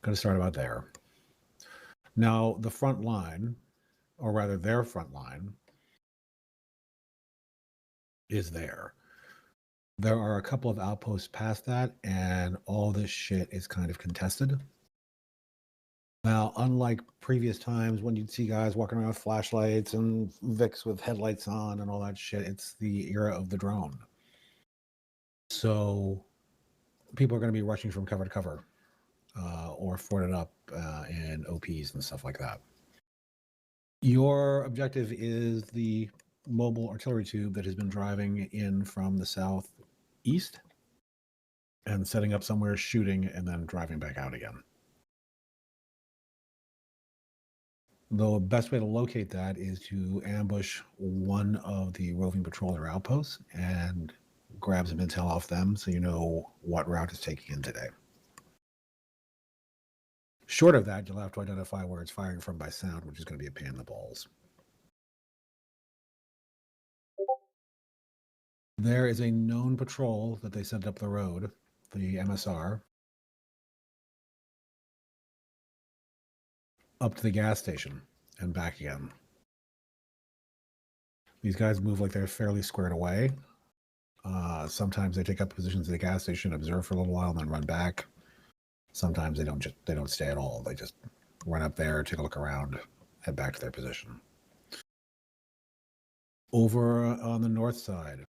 Going to start about there. Now, the front line, or rather their front line, is there. There are a couple of outposts past that, and all this shit is kind of contested. Now, unlike previous times when you'd see guys walking around with flashlights and Vicks with headlights on and all that shit, it's the era of the drone. So people are going to be rushing from cover to cover or forted up in OPs and stuff like that. Your objective is the mobile artillery tube that has been driving in from the southeast and setting up somewhere, shooting, and then driving back out again. The best way to locate that is to ambush one of the roving patrol or outposts and grab some intel off them so you know what route it's taking in today. Short of that, you'll have to identify where it's firing from by sound, which is going to be a pain in the balls. There is a known patrol that they sent up the road, the MSR, up to the gas station and back again. These guys move like they're fairly squared away. Sometimes they take up positions at the gas station, observe for a little while, and then run back. Sometimes they don't stay at all. They just run up there, take a look around, head back to their position. Over on the north side,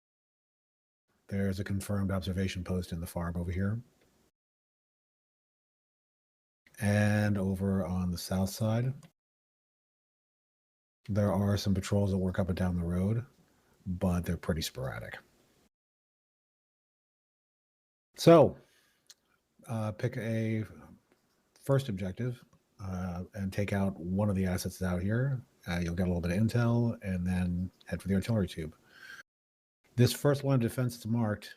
there's a confirmed observation post in the farm over here. And over on the south side, there are some patrols that work up and down the road, but they're pretty sporadic. So, pick a first objective and take out one of the assets out here. You'll get a little bit of intel and then head for the artillery tube. This first line of defense that's marked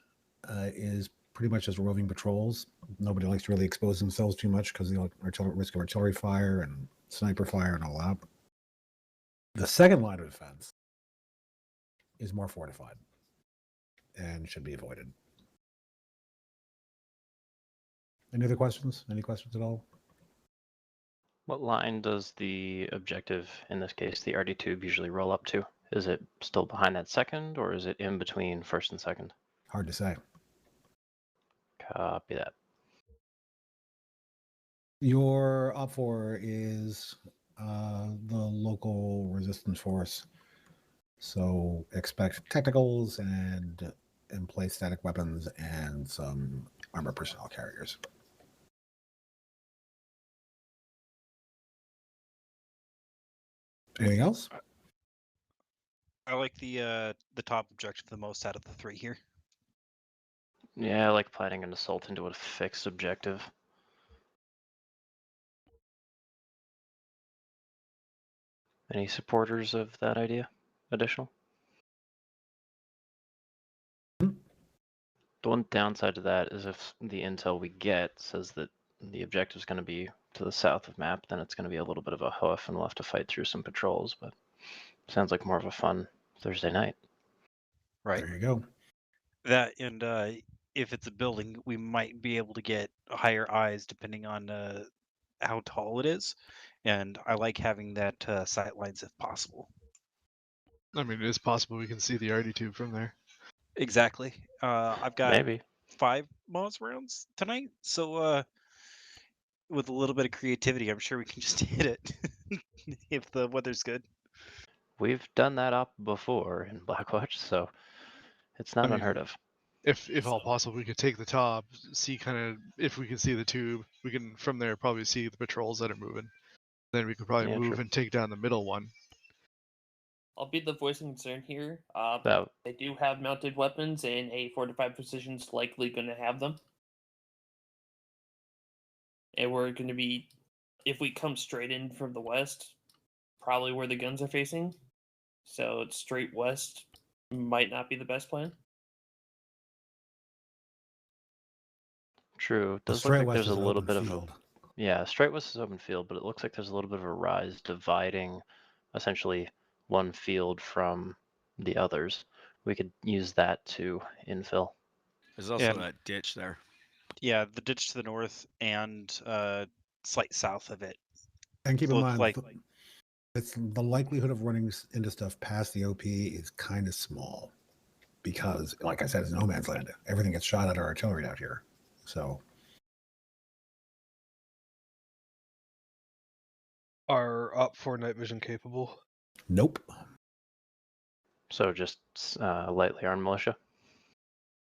is pretty much just roving patrols. Nobody likes to really expose themselves too much because of the risk of artillery fire and sniper fire and all that. The second line of defense is more fortified and should be avoided. Any other questions? Any questions at all? What line does the objective, in this case, the RD tube, usually roll up to? Is it still behind that second, or is it in between first and second? Hard to say. Copy that. Your OPFOR is the local resistance force. So expect technicals and in-place static weapons and some armored personnel carriers. Anything else? I like the top objective the most out of the three here. Yeah, I like planning an assault into a fixed objective. Any supporters of that idea? Additional? The one downside to that is if the intel we get says that the objective is going to be to the south of map, then it's going to be a little bit of a hoof and we'll have to fight through some patrols, but sounds like more of a fun Thursday night. Right. There you go. That and if it's a building, we might be able to get higher eyes depending on how tall it is. And I like having that sight lines if possible. I mean, it is possible we can see the RD tube from there. Exactly. I've got Maybe 5 Moz rounds tonight, so with a little bit of creativity, I'm sure we can just hit it if the weather's good. we've done that up before in Blackwatch, so it's not unheard of. If all possible, we could take the top, see kind of if we can see the tube. We can from there probably see the patrols that are moving. Then we could probably move true. and take down the middle one. I'll be the voice of concern here. That They do have mounted weapons, and a fortified position's likely going to have them. And we're going to be, if we come straight in from the west, probably where the guns are facing. So it's straight west might not be the best plan. true. It does look like there's a little bit of a straight west is open field, but it looks like there's a little bit of a rise dividing essentially one field from the others. We could use that to infill. There's also that ditch there. Yeah, the ditch to the north and slight south of it. And keep in Look mind, like it's the likelihood of running into stuff past the OP is kind of small because, like I said, it's no man's land. Everything gets shot at our artillery out here. So Are up for night vision capable? nope. So just lightly armed militia.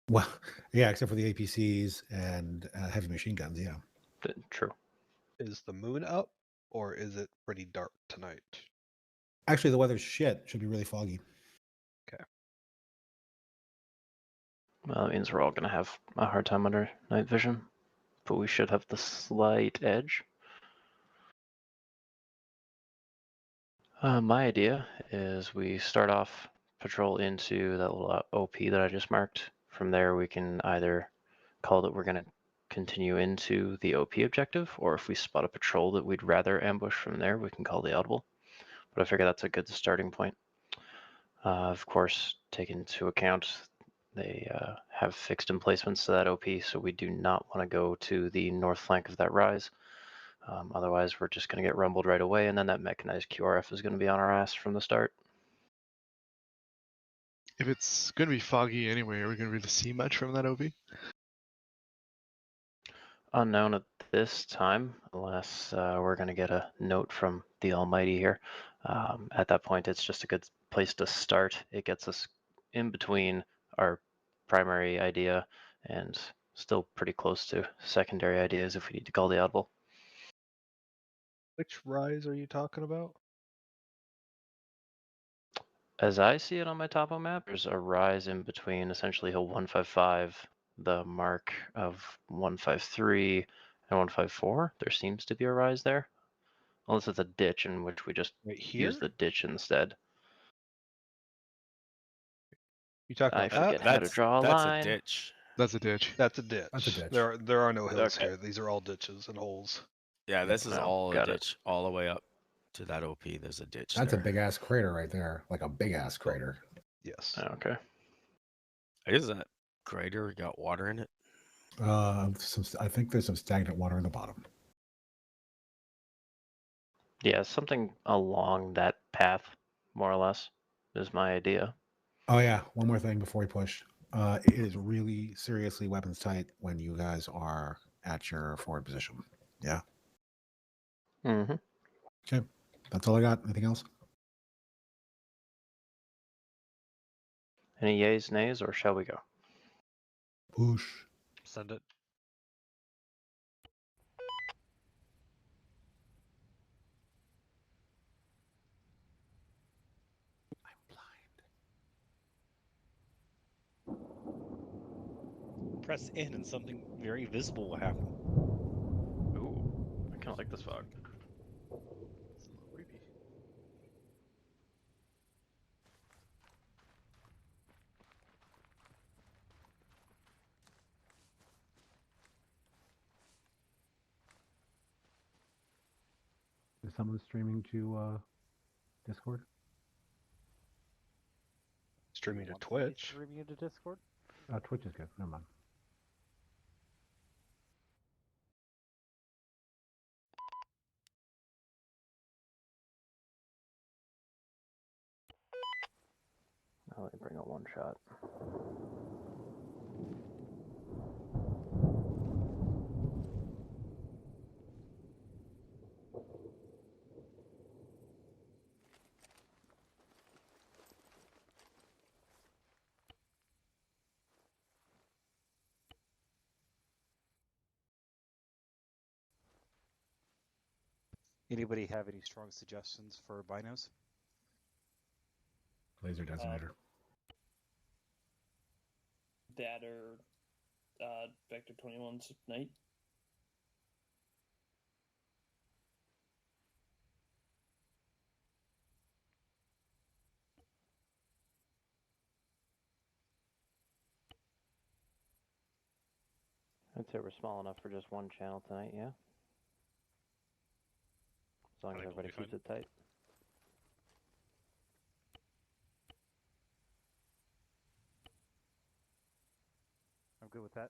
Well, yeah, except for the APCs and heavy machine guns. Yeah. True. Is the moon up, or is it pretty dark tonight? Actually, the weather's shit. Should be really foggy. Well, that means we're all going to have a hard time under night vision, but we should have the slight edge. My idea is we start off patrol into that little OP that I just marked. From there, we can either call that we're going to continue into the OP objective, or if we spot a patrol that we'd rather ambush from there, we can call the audible. But I figure that's a good starting point. Of course, take into account they have fixed emplacements to that OP, so we do not want to go to the north flank of that rise. Otherwise, we're just going to get rumbled right away, and then that mechanized QRF is going to be on our ass from the start. If it's going to be foggy anyway, are we going to really see much from that OP? Unknown at this time, unless we're going to get a note from the Almighty here. At that point, it's just a good place to start. It gets us in between our primary idea and still pretty close to secondary ideas if we need to call the audible. Which rise are you talking about? As I see it on my topo map, there's a rise in between essentially hill 155, the mark of 153, and 154. There seems to be a rise there. Unless it's a ditch in which we just Right here? use the ditch instead. You talking I about that? forget how to draw a That's line. a ditch. That's a ditch. That's a ditch. That's a ditch. There are no hills Okay. here. These are all ditches and holes. Yeah, this is Oh, all a got it. ditch, all the way up to that OP. There's a ditch. That's there. a big ass crater right there, like a big ass crater. Yes. Okay. Is that crater got water in it? I think there's some stagnant water in the bottom. Yeah, something along that path, more or less, is my idea. Oh yeah, one more thing before we push. It is really seriously weapons tight when you guys are at your forward position. Yeah. Mm-hmm. Okay. That's all I got. Anything else? Any yays, nays, or shall we go? Push. Send it. press in and something very visible will happen. Ooh, I kind of like this fog. It's a little creepy. Is someone streaming to Discord? Streaming to Twitch. Streaming into Discord? Twitch is good. Never mind. I'll let me bring a one shot. Anybody have any strong suggestions for binos? Laser designator. That or Vector 21's Knight. I'd say we're small enough for just one channel tonight, yeah? As long as everybody keeps it tight. I'm good with that.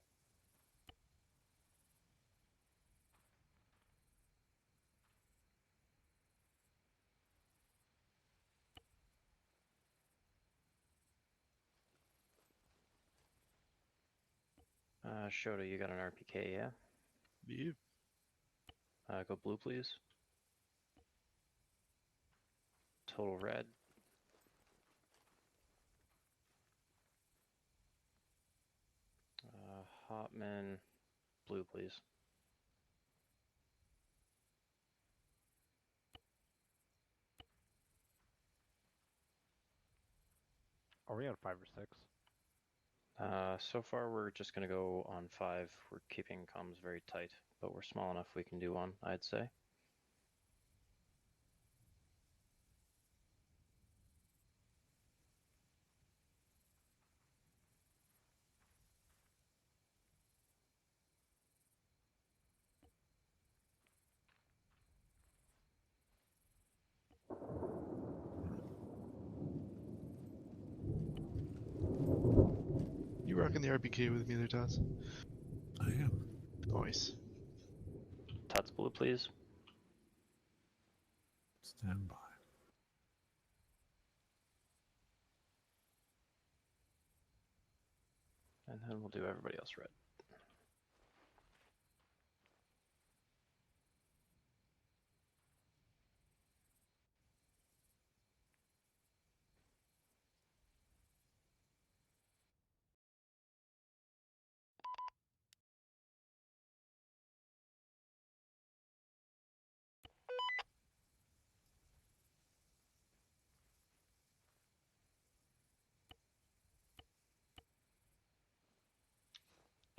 Shota, you got an RPK, yeah? You. Go blue, please. Total red. Hotman, blue, please. Are we on 5 or 6? So far we're just gonna go on 5. We're keeping comms very tight, but we're small enough we can do 1, I'd say. You rocking the RPK with me there, Tots? I am. Nice. Tots blue, please. Stand by. And then we'll do everybody else red.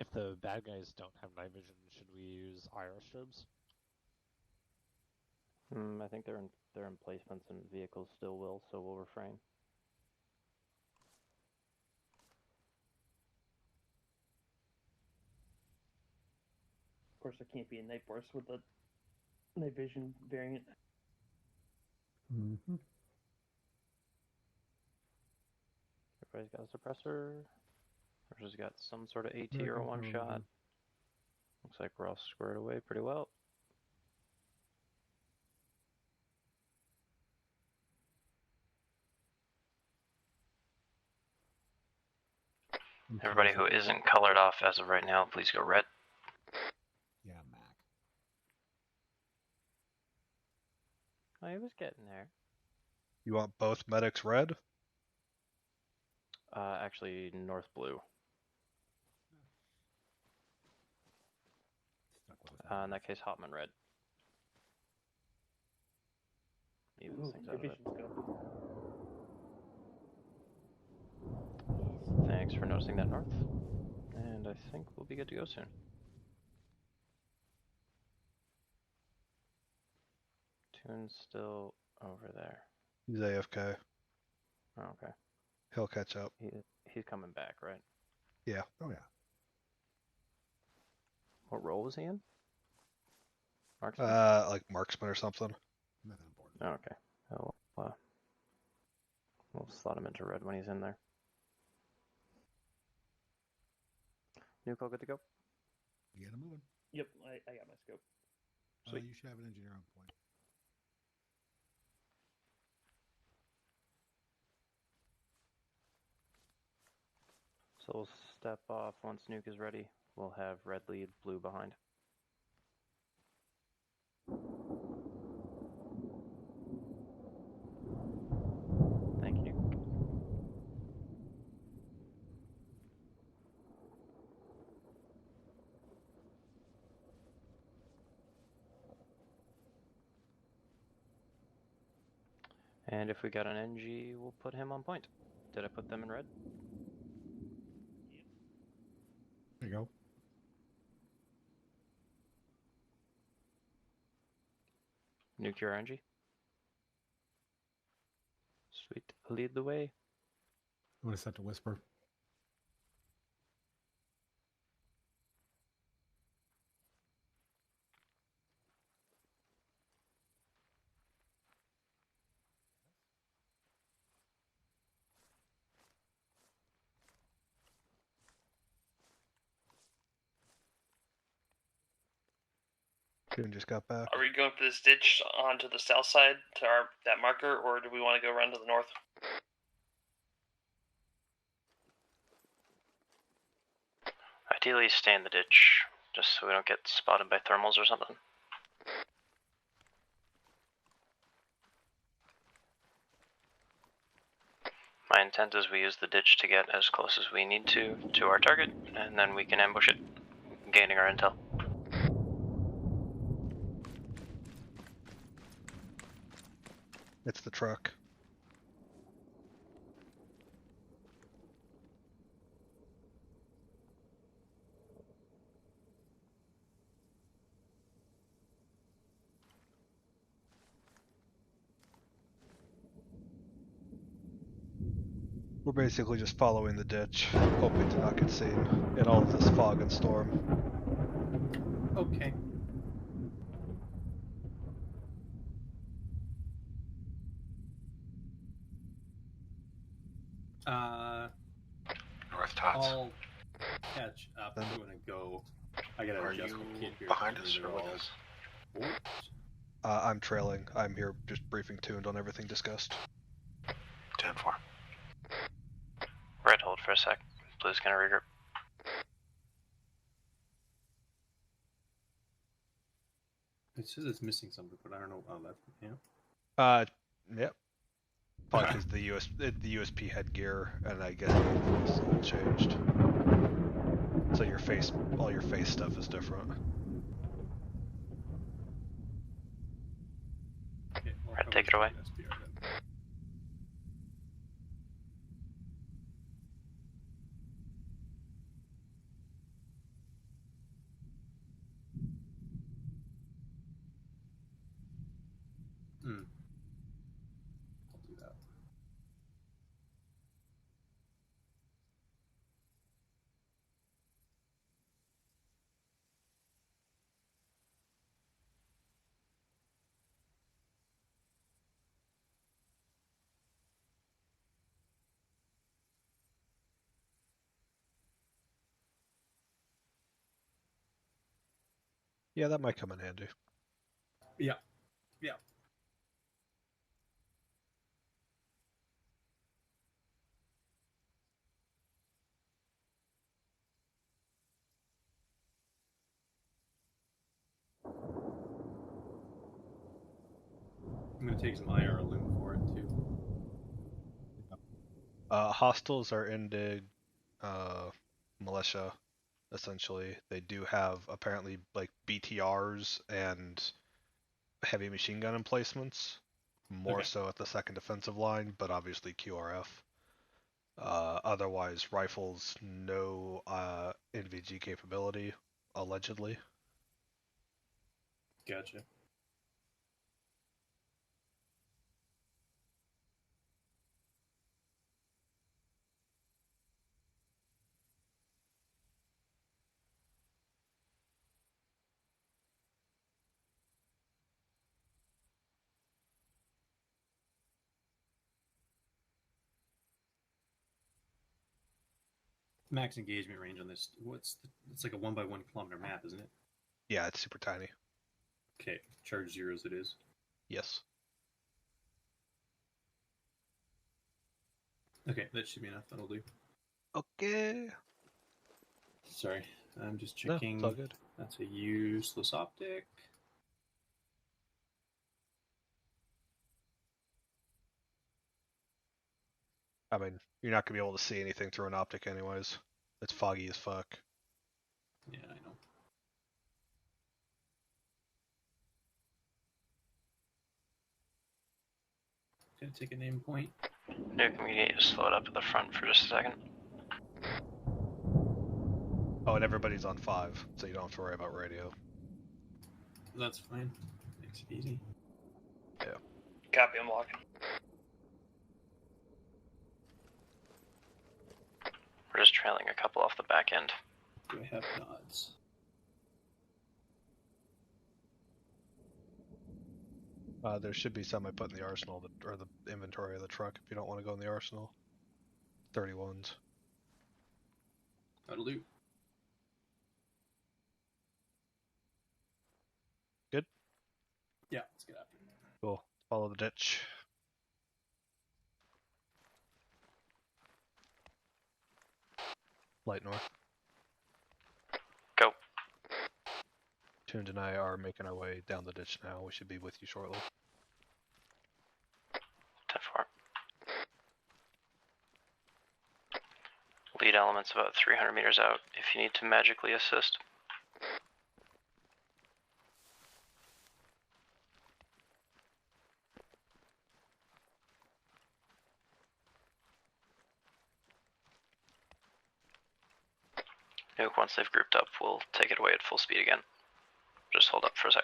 If the bad guys don't have night vision, should we use IR strobes? I think their emplacements and vehicles still will, so we'll refrain. Of course, there can't be a night burst with the night vision variant. Mm-hmm. Everybody's got a suppressor. Everybody's got some sort of AT or a one shot. Looks like we're all squared away pretty well. Everybody who isn't colored off as of right now, please go red. Yeah, Mac. Oh, he was getting there. You want both medics red? Actually, north blue. Stuck with us. In that case, Hotman red. Evens Ooh, things night out of it. vision's go. Thanks for noticing that, North. And I think we'll be good to go soon. Tune's still over there. He's AFK. Oh, okay. He'll catch up. He's coming back, right? Yeah. Oh, yeah. What role was he in? Marksman? Like marksman or something. Nothing important. Oh, okay. We'll slot him into red when he's in there. Nuco, good to go? You get him moving. Yep, I got my scope. Sweet. You should have an engineer on point. So we'll step off once Nuke is ready. We'll have red lead, blue behind. Thank you, Nuke. And if we got an NG, we'll put him on point. Did I put them in red? There you go. Nuke your NG. Sweet. Lead the way. I'm going to set to whisper. Tune just got back. Are we going for this ditch onto the south side to that marker, or do we want to go around to the north? I Ideally, stay in the ditch, just so we don't get spotted by thermals or something. My intent is we use the ditch to get as close as we need to our target, and then we can ambush it, gaining our intel. It's the truck. We're basically just following the ditch, hoping to not get seen in all of this fog and storm. Okay. North Tots. I'll catch up. I'm gonna go. I gotta Are adjust you my kit here. behind to us move or it with all us? forward. I'm trailing. I'm here just briefing tuned on everything discussed. 10-4. Red, hold for a sec. Blue's gonna regroup. It says it's missing something, but I don't know. Oh, that's yeah. Yep. Probably because the USP headgear, and I guess it's all changed. So your face, all your face stuff is different. Okay, well, Red, take it away. SPR then. I'll do that. Yeah, that might come in handy. Yeah. Yeah. I'm gonna take some IR loom for it too. Hostiles are into militia, essentially. They do have apparently like BTRs and heavy machine gun emplacements, more Okay. so at the second defensive line, but obviously QRF. Otherwise, rifles, no NVG capability, allegedly. Gotcha. Max engagement range on this. It's like a 1 by 1 kilometer map, isn't it? Yeah, it's super tiny. Okay, charge zeros it is. Yes. Okay, that should be enough. That'll do. Okay. Sorry, I'm just No, checking. it's all good. That's a useless optic. I mean, you're not gonna be able to see anything through an optic anyways. It's foggy as fuck. Yeah, I know. Gonna take a name point. Nuke, can we get you to slow it up at the front for just a second? Oh, and everybody's on 5, so you don't have to worry about radio. That's fine. Makes it easy. Yeah. Copy, I'm walking. We're just trailing a couple off the back end. Do I have nods? There should be some I put in the arsenal, or the inventory of the truck if you don't want to go in the arsenal. 31s. That'll do. Good? Yeah, let's get after it. Cool. Follow the ditch. Light north. Toon and I are making our way down the ditch now. We should be with you shortly. 10-4. Lead element's about 300 meters out if you need to magically assist. Nuke, once they've grouped up, we'll take it away at full speed again. Just hold up for a sec.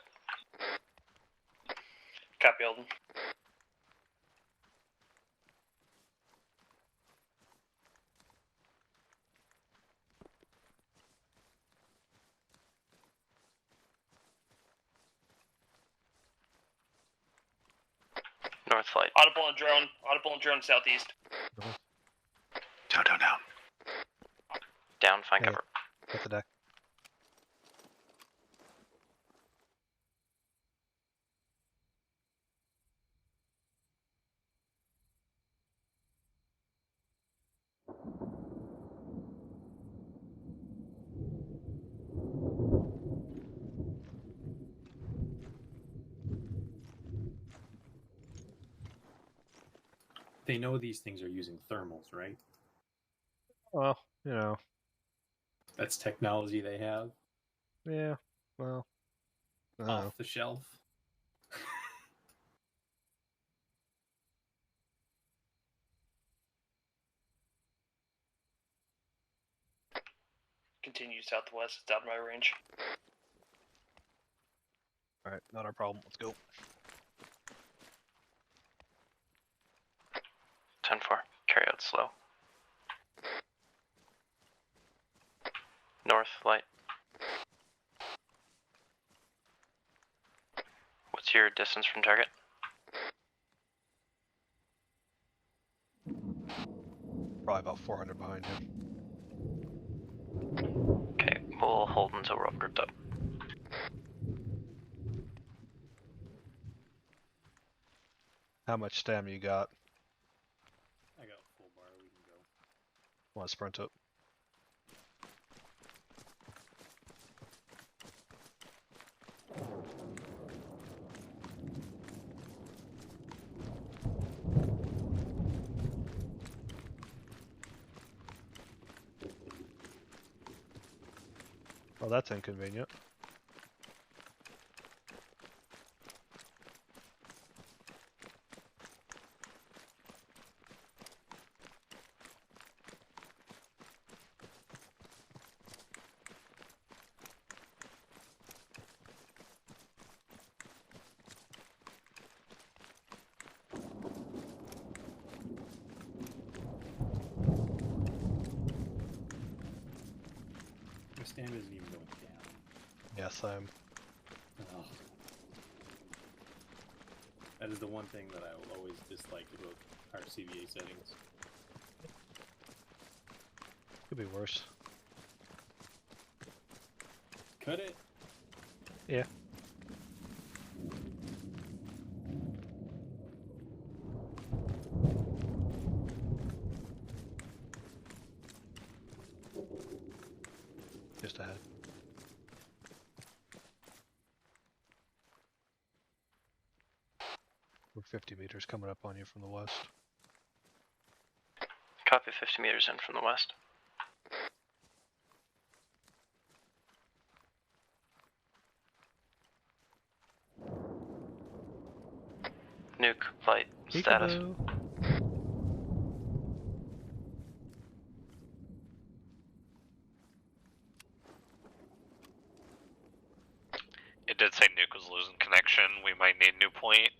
Copy, Alden. North flight. Audible and drone. Audible and drone southeast. Down, down, down. Down, find Hey. cover. Hit the deck. They know these things are using thermals, right? Well, you know, That's technology they have yeah. Well, I don't know. off the shelf. Continue southwest. It's out of my range. All right, not our problem. Let's go. 10-4. Carry out slow. North light. What's your distance from target? Probably about 400 behind him. Okay, we'll hold until we're all grouped up. How much stamina you got? I got full bar. We can go. Want to sprint up? Well, that's inconvenient. My stamina isn't even going down. Yes, I'm. Oh. That is the one thing that I will always dislike about our CVA settings. Could be worse. Could it? Yeah. Just ahead. We're 50 meters coming up on you from the west. Copy, 50 meters in from the west. Nuke, flight, status. Peekaboo. It did say Nuke was losing connection. We might need new point.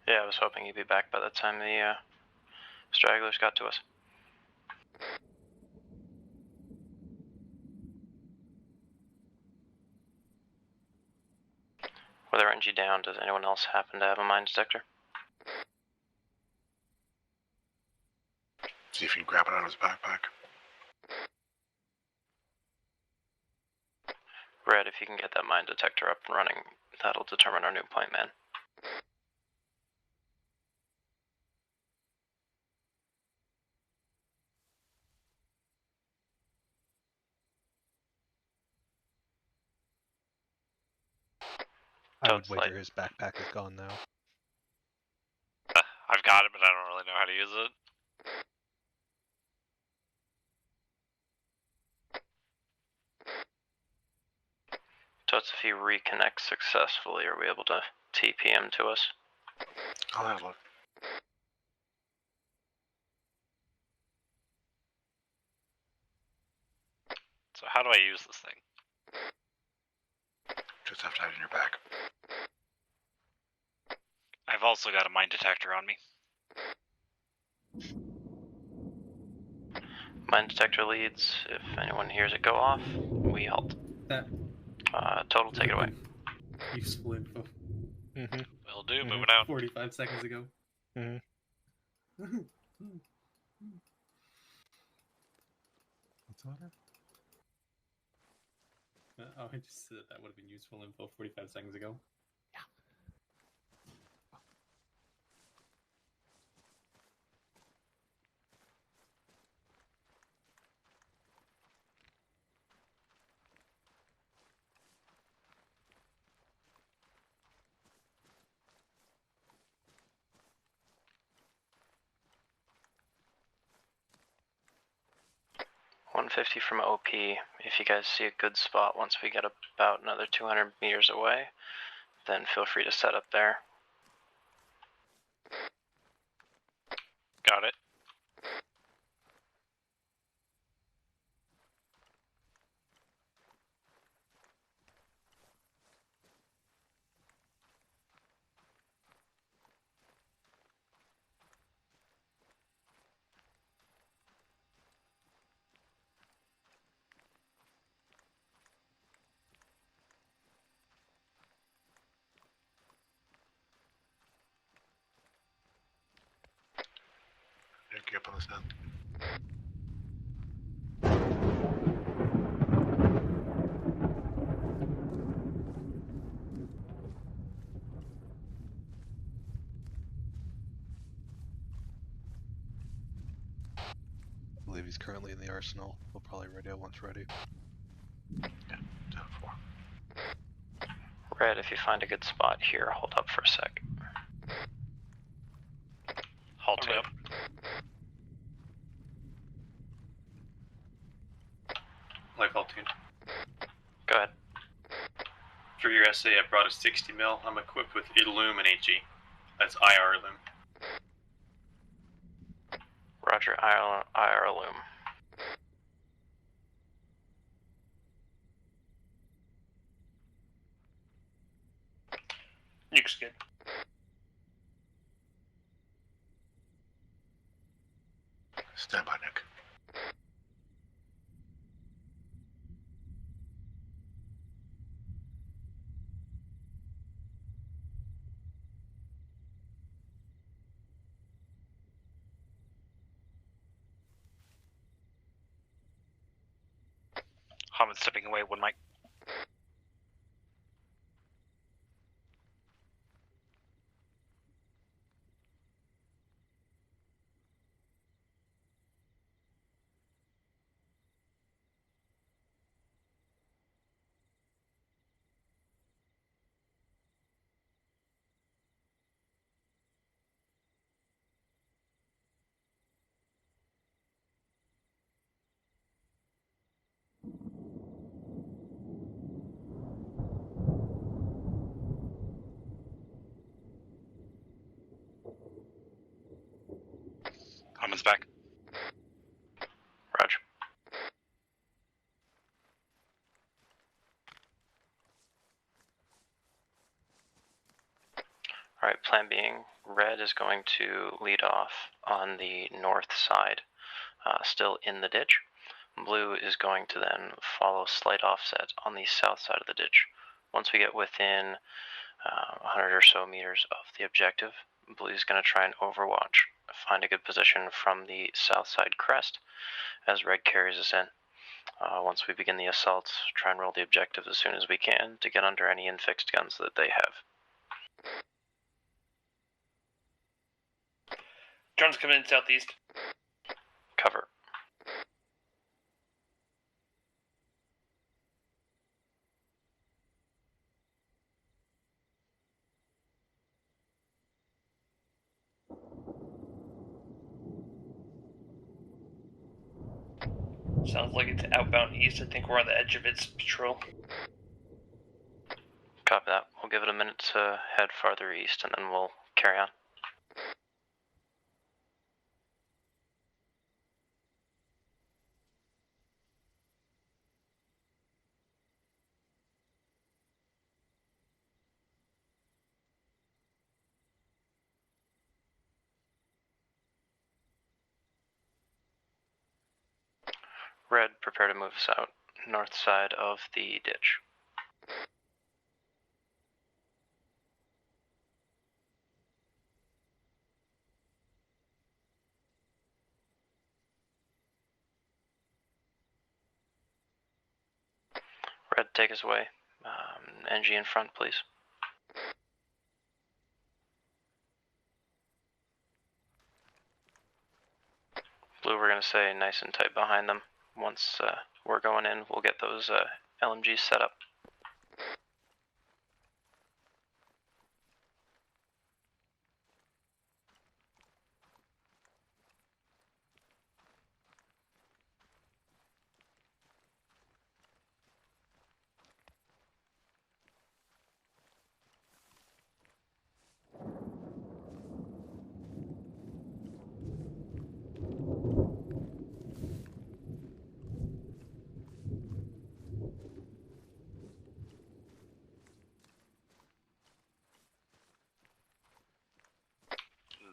Yeah, I was hoping he'd be back by the time the stragglers got to us. With our NG down, does anyone else happen to have a mine detector? See if you can grab it out of his backpack. Red, if you can get that mine detector up and running, that'll determine our new point man. I would Toad's wager his backpack is gone now. I've got it, but I don't really know how to use it. Totes, if he reconnects successfully, are we able to TP him to us? I'll have a look. So how do I use this thing? Just have to have it in your back. I've also got a mine detector on me. Mine detector leads. If anyone hears it go off, we halt. That Total, take it away. useful info. Mm-hmm. Will do, moving out. 45 seconds ago. Mhm. What's on it? Oh, I just said that would have been useful info 45 seconds ago. 150 from OP. If you guys see a good spot once we get about another 200 meters away, then feel free to set up there. Got it. Get up on this end. I believe he's currently in the arsenal. We'll probably radio once ready. Yeah, 10-4. Red, if you find a good spot here, hold up for a sec. Halting up. Life altitude. Go ahead. For your SA, I brought a 60 mil. I'm equipped with Illum and HE. That's IR Illum. Roger, IR Loom. Nuke's good. Stand by, Nick. Hamid stepping away, one mic. Hamid's back. Roger. Alright, plan being, red is going to lead off on the north side, still in the ditch. Blue is going to then follow slight offset on the south side of the ditch. Once we get within 100 or so meters of the objective, Blue is going to try and overwatch, find a good position from the south side crest as red carries us in. Once we begin the assault, try and roll the objective as soon as we can to get under any infixed guns that they have. Drones coming in southeast. Cover. Sounds like it's outbound east. I think we're on the edge of its patrol. Copy that. We'll give it a minute to head farther east, and then we'll carry on. Red, prepare to move us out north side of the ditch. Red, take us away. NG in front, please. Blue, we're going to stay nice and tight behind them. Once we're going in, we'll get those LMGs set up.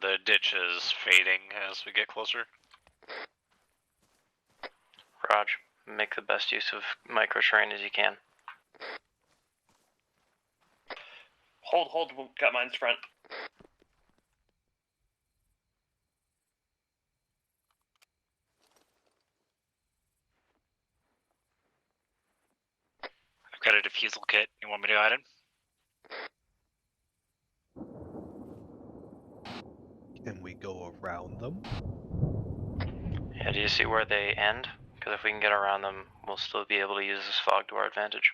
The ditch is fading as we get closer. Raj, make the best use of micro-terrain as you can. Hold, got mine's front. I've got a defusal kit. You want me to add it? Can we go around them? Yeah, do you see where they end? Because if we can get around them, we'll still be able to use this fog to our advantage.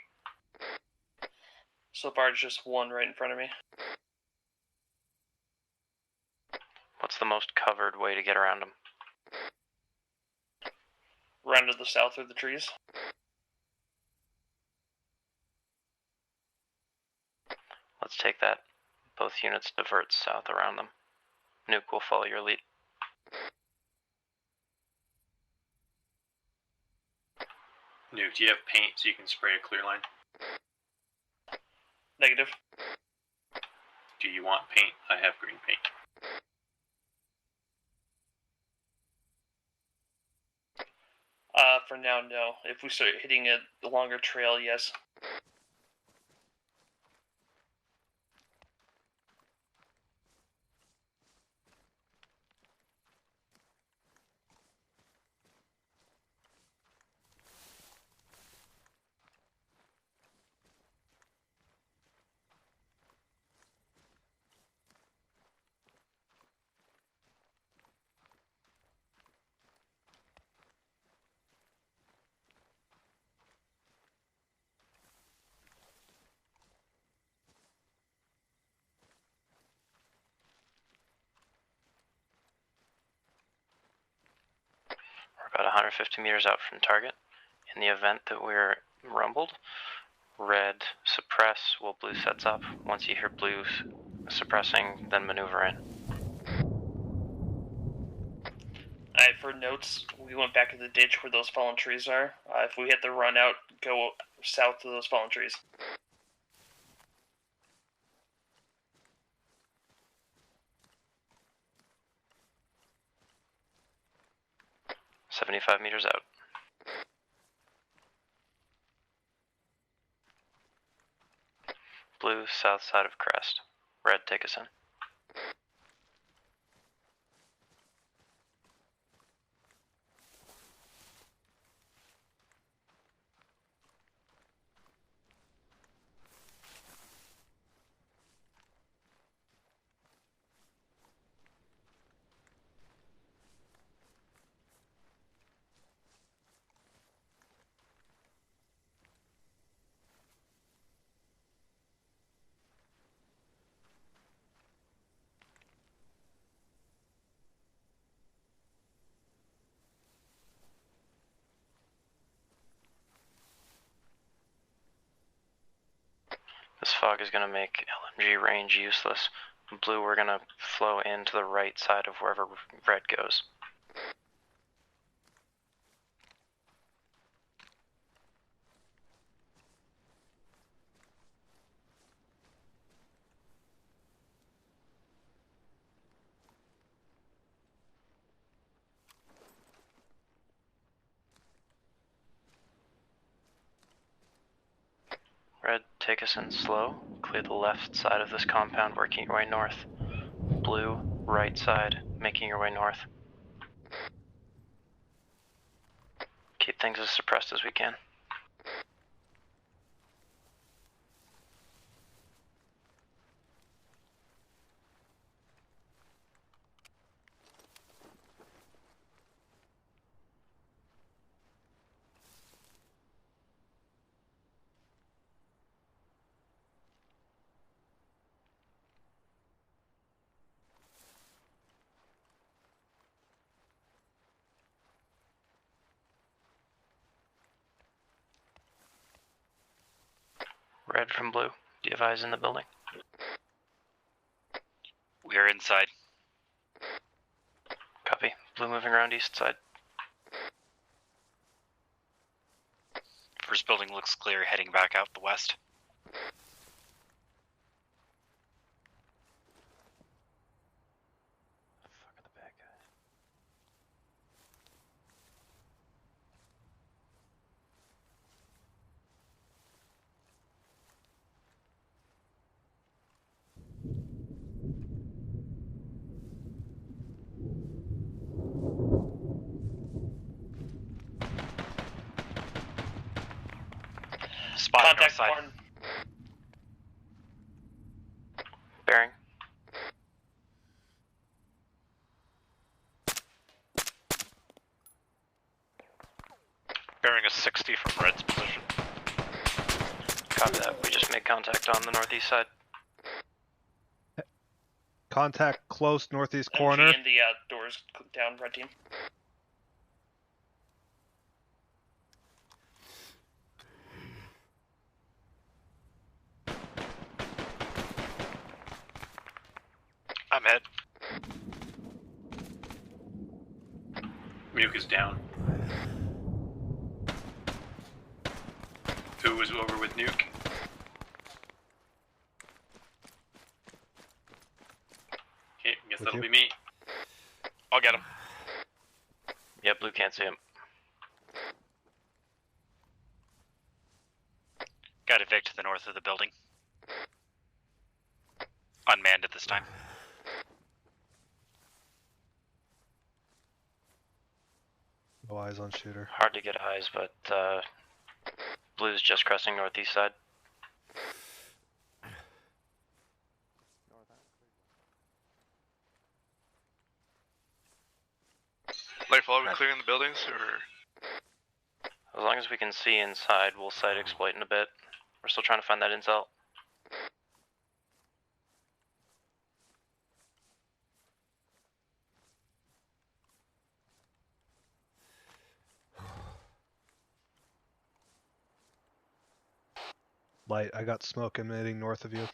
So far, it's just one right in front of me. What's the most covered way to get around them? Round to the south through the trees. Let's take that. Both units divert south around them. Nuke will follow your lead. Nuke, do you have paint so you can spray a clear line? Negative. Do you want paint? I have green paint. For now, no. If we start hitting a longer trail, yes. We're about 150 meters out from target. In the event that we're rumbled, red suppress while blue sets up. Once you hear blue suppressing, then maneuver in. Alright, for notes, we went back to the ditch where those fallen trees are. If we hit the run out, go south to those fallen trees. "75 meters out. Blue, south side of crest. Red, take us in. fog is going to make LMG range useless. Blue, we're going to flow into the right side of wherever red goes. Red, take us in slow. Clear the left side of this compound, working your way north. Blue, right side, making your way north. Keep things as suppressed as we can. Red from blue. Do you have eyes in the building? We're inside. Copy. Blue moving around east side. First building looks clear, heading back out the west. Fuck are the bad guys? Spot north Contact side. barn. Bearing. Bearing a 60 from red's position. Copy that. We just made contact on the northeast side. Contact close northeast MG corner. in the doors down, red team. I'm hit. Nuke is down. Who was over with Nuke? Okay, guess With that'll you? be me. I'll get him. Yeah, blue can't see him. Got a Vic to the north of the building. Unmanned at this time. No eyes on shooter. Hard to get eyes, but blue's just crossing northeast side. Lightfall, are we clearing the buildings, or? As long as we can see inside, we'll site exploit in a bit. We're still trying to find that intel. Light, I got smoke emitting north of you.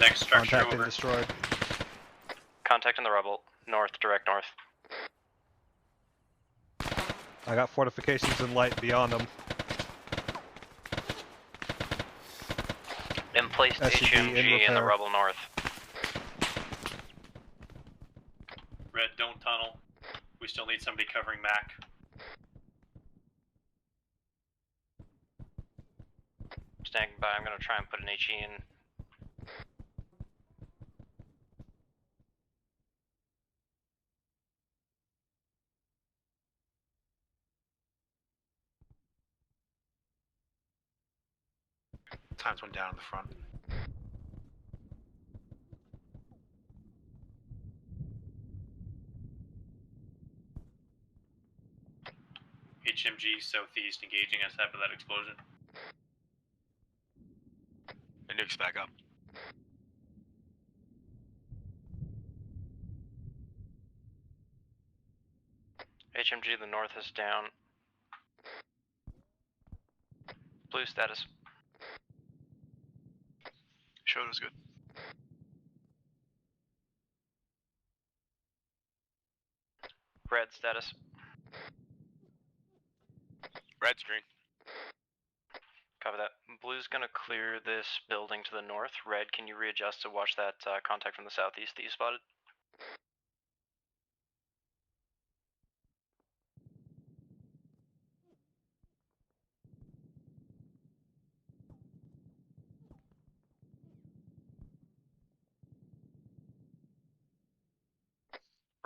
Next structure Contacting over. destroyed. Contact in the rubble. North, direct north. I got fortifications and light beyond them. Emplaced SCV in HMG in the repair. rubble north. Red, don't tunnel. We still need somebody covering Mac. Standing by, I'm gonna try and put an HE in. Times one down in the front. HMG southeast engaging us after that explosion. The nuke's back up. HMG the north is down. Blue status. Showed was good. Red status. Red's green. Copy that. Blue's gonna clear this building to the north. Red, can you readjust to watch that contact from the southeast that you spotted?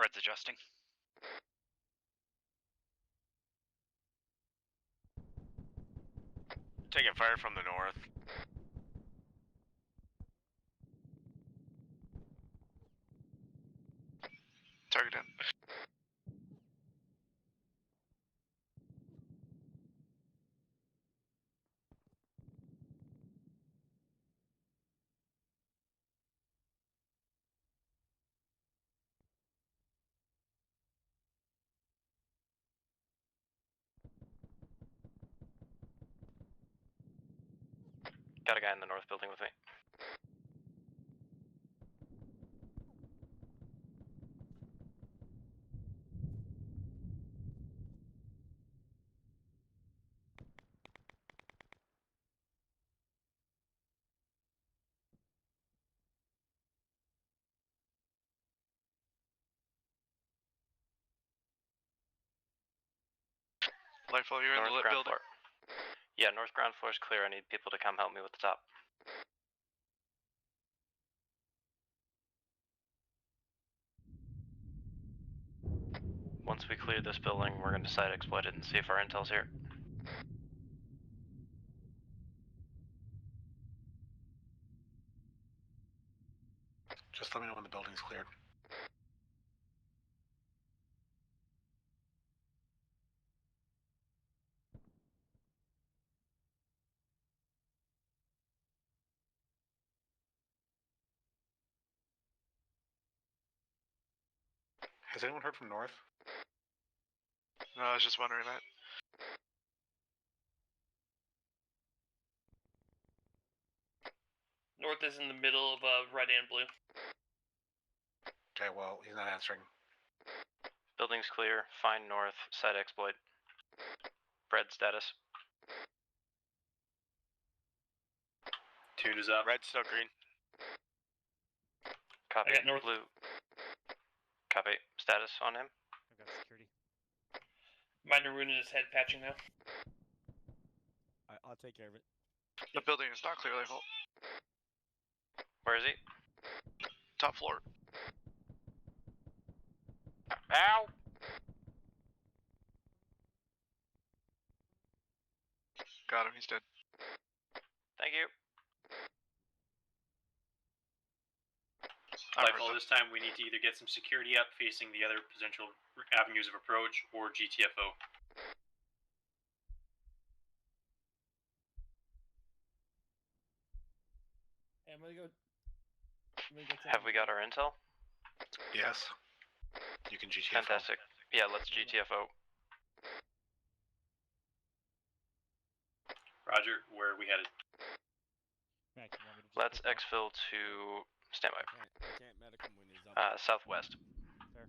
Red's adjusting. Taking fire from the north. Target down. Got a guy in the north building with me. Lightfall, you're in the North lit ground building. floor. Yeah, north ground floor is clear. I need people to come help me with the top. Once we clear this building, we're going to site exploit it and see if our intel's here. Just let me know when the building's cleared. Has anyone heard from North? No, I was just wondering that. North is in the middle of red and blue. Okay, well, he's not answering. Building's clear. Find north. Site exploit. Red status. Tuned is up. Red's still green. Copy. I got north. Blue. Copy. Status on him. I've got security. Minor wound in his head, patching now. I'll take care of it. The building is not clear, Lightfall. Where is he? Top floor. Ow! Got him, he's dead. Thank you. Lightfall, this time we need to either get some security up facing the other potential avenues of approach or GTFO. Hey, I'm gonna go check. Have we got our intel? Yes. You can GTFO. Fantastic. Yeah, let's GTFO. Roger, where are we headed? Mac, you want me to just Let's pick up? exfil to standby. I can't medic him when he's up. Southwest. Fair.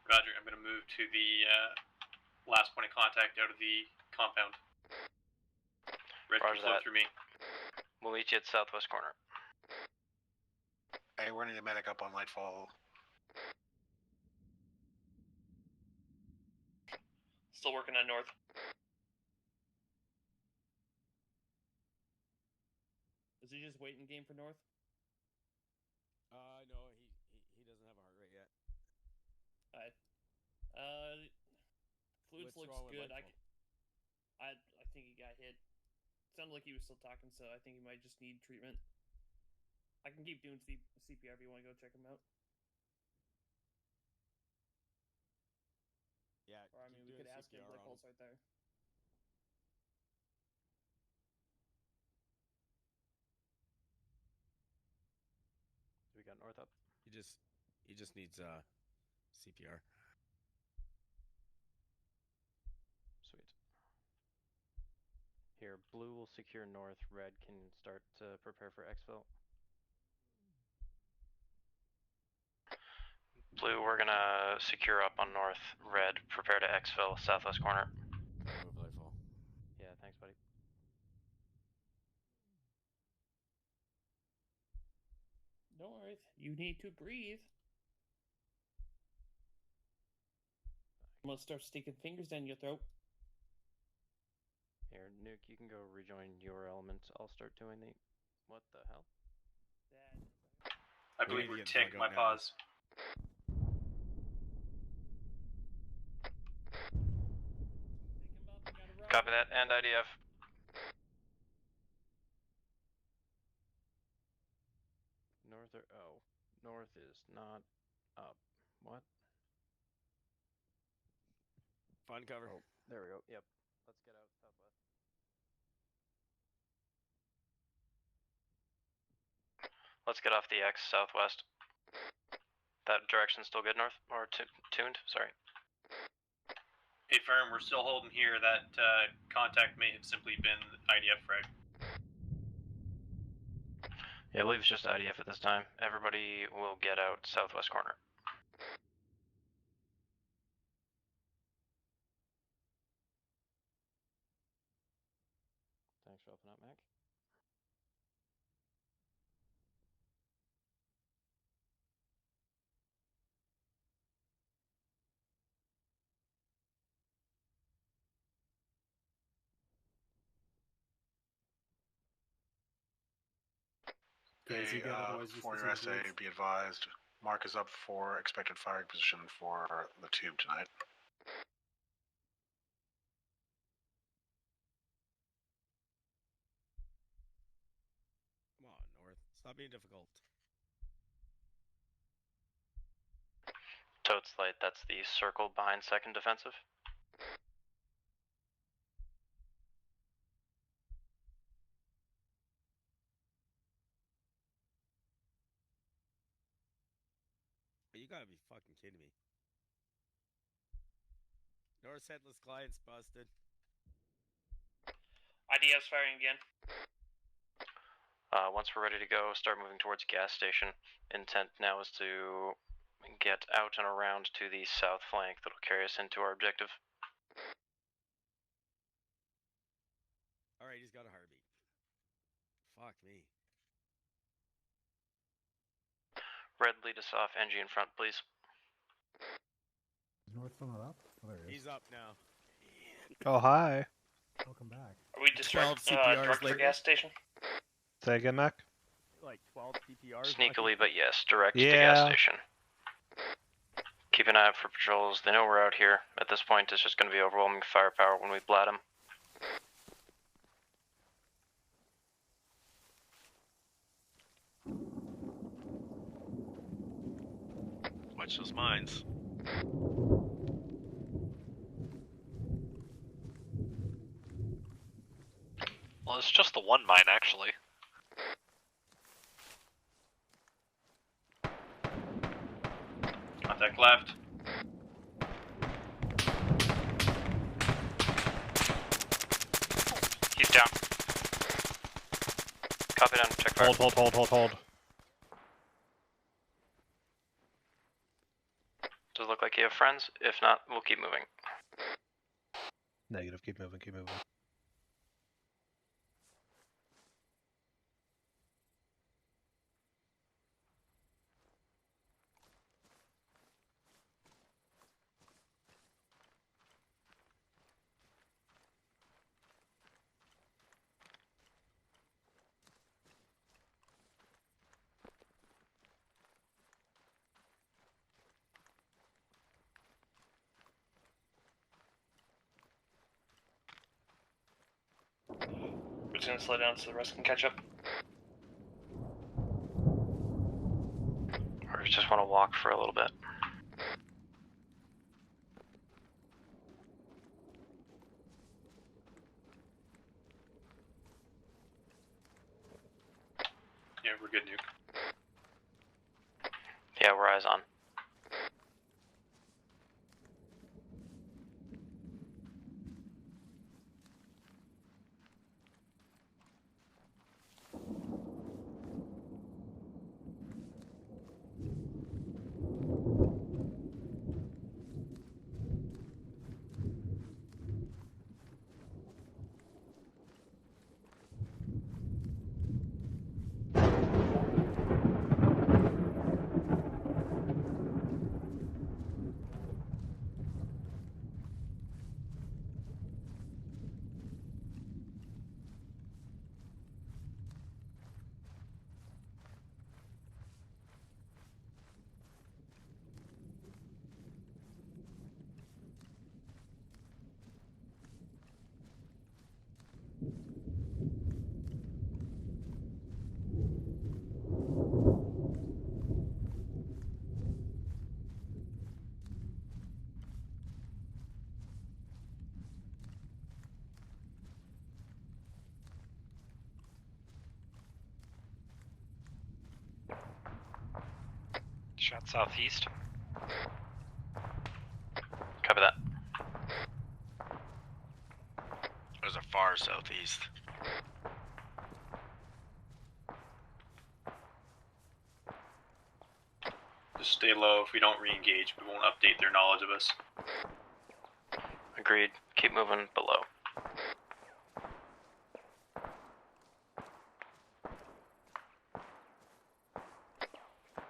Roger, I'm going to move to the last point of contact out of the compound. Red can Roger flow that. through me. We'll meet you at southwest corner. Hey, we're running a medic up on Lightfall. Still working on north. Is he just waiting game for north? No, he doesn't have a heart rate yet. Alright. Fluids What's looks wrong with good. Lightfall? I think he got hit. Sounded like he was still talking, so I think he might just need treatment. I can keep doing CPR if you want to go check him out. Yeah, Or I mean, we could ask him. Like, pulse right there. We got north up. He just needs CPR. Sweet. Here, blue will secure north, red can start to prepare for exfil. Blue, we're gonna secure up on north, red, prepare to exfil, southwest corner. Move Lightfall. Yeah, thanks, buddy. North, you need to breathe. I'm gonna start sticking fingers down your throat. Here, Nuke, you can go rejoin your element. I'll start doing the... What the hell? I believe we're tick my pause. Copy that, and IDF. North or... Oh. North is not up. What? Find cover. Oh, there we go. Yep. Let's get out southwest. Let's get off the X southwest. That direction's still good north? Or tuned? Sorry. Hey, firm, we're still holding here. That contact may have simply been IDF frag. Yeah, I believe it's just IDF at this time. Everybody will get out southwest corner. Thanks for helping out, Mac. Hey, for your essay, be advised, Mark is up for expected firing position for the tube tonight. Come on, North. Stop being difficult. Totes light, that's the circle behind second defensive. You gotta be fucking kidding me. North's headless client's busted. IDF's firing again. Once we're ready to go, start moving towards gas station. Intent now is to get out and around to the south flank that'll carry us into our objective. Alright, he's got a heartbeat. Fuck me. Red, lead us off. NG in front, please. Is North still not up? Oh, there he is. He's up now. Oh, hi. Welcome back. Are we direct for gas station? Say again, Mac? Like 12 CPRs? Sneakily, but yes, direct to gas station. Keep an eye out for patrols. They know we're out here. At this point, it's just going to be overwhelming firepower when we blat them. Watch those mines. Well, it's just the one mine, actually. Contact left. He's down. Copy down, check fire. Hold. Does it look like you have friends? If not, we'll keep moving. Negative, keep moving. We're just gonna slow down so the rest can catch up. Or just want to walk for a little bit. Yeah, we're good, Nuke. Yeah, we're eyes on. Shot southeast. Copy that. There's a far southeast. Just stay low. If we don't re-engage, we won't update their knowledge of us. Agreed. Keep moving below.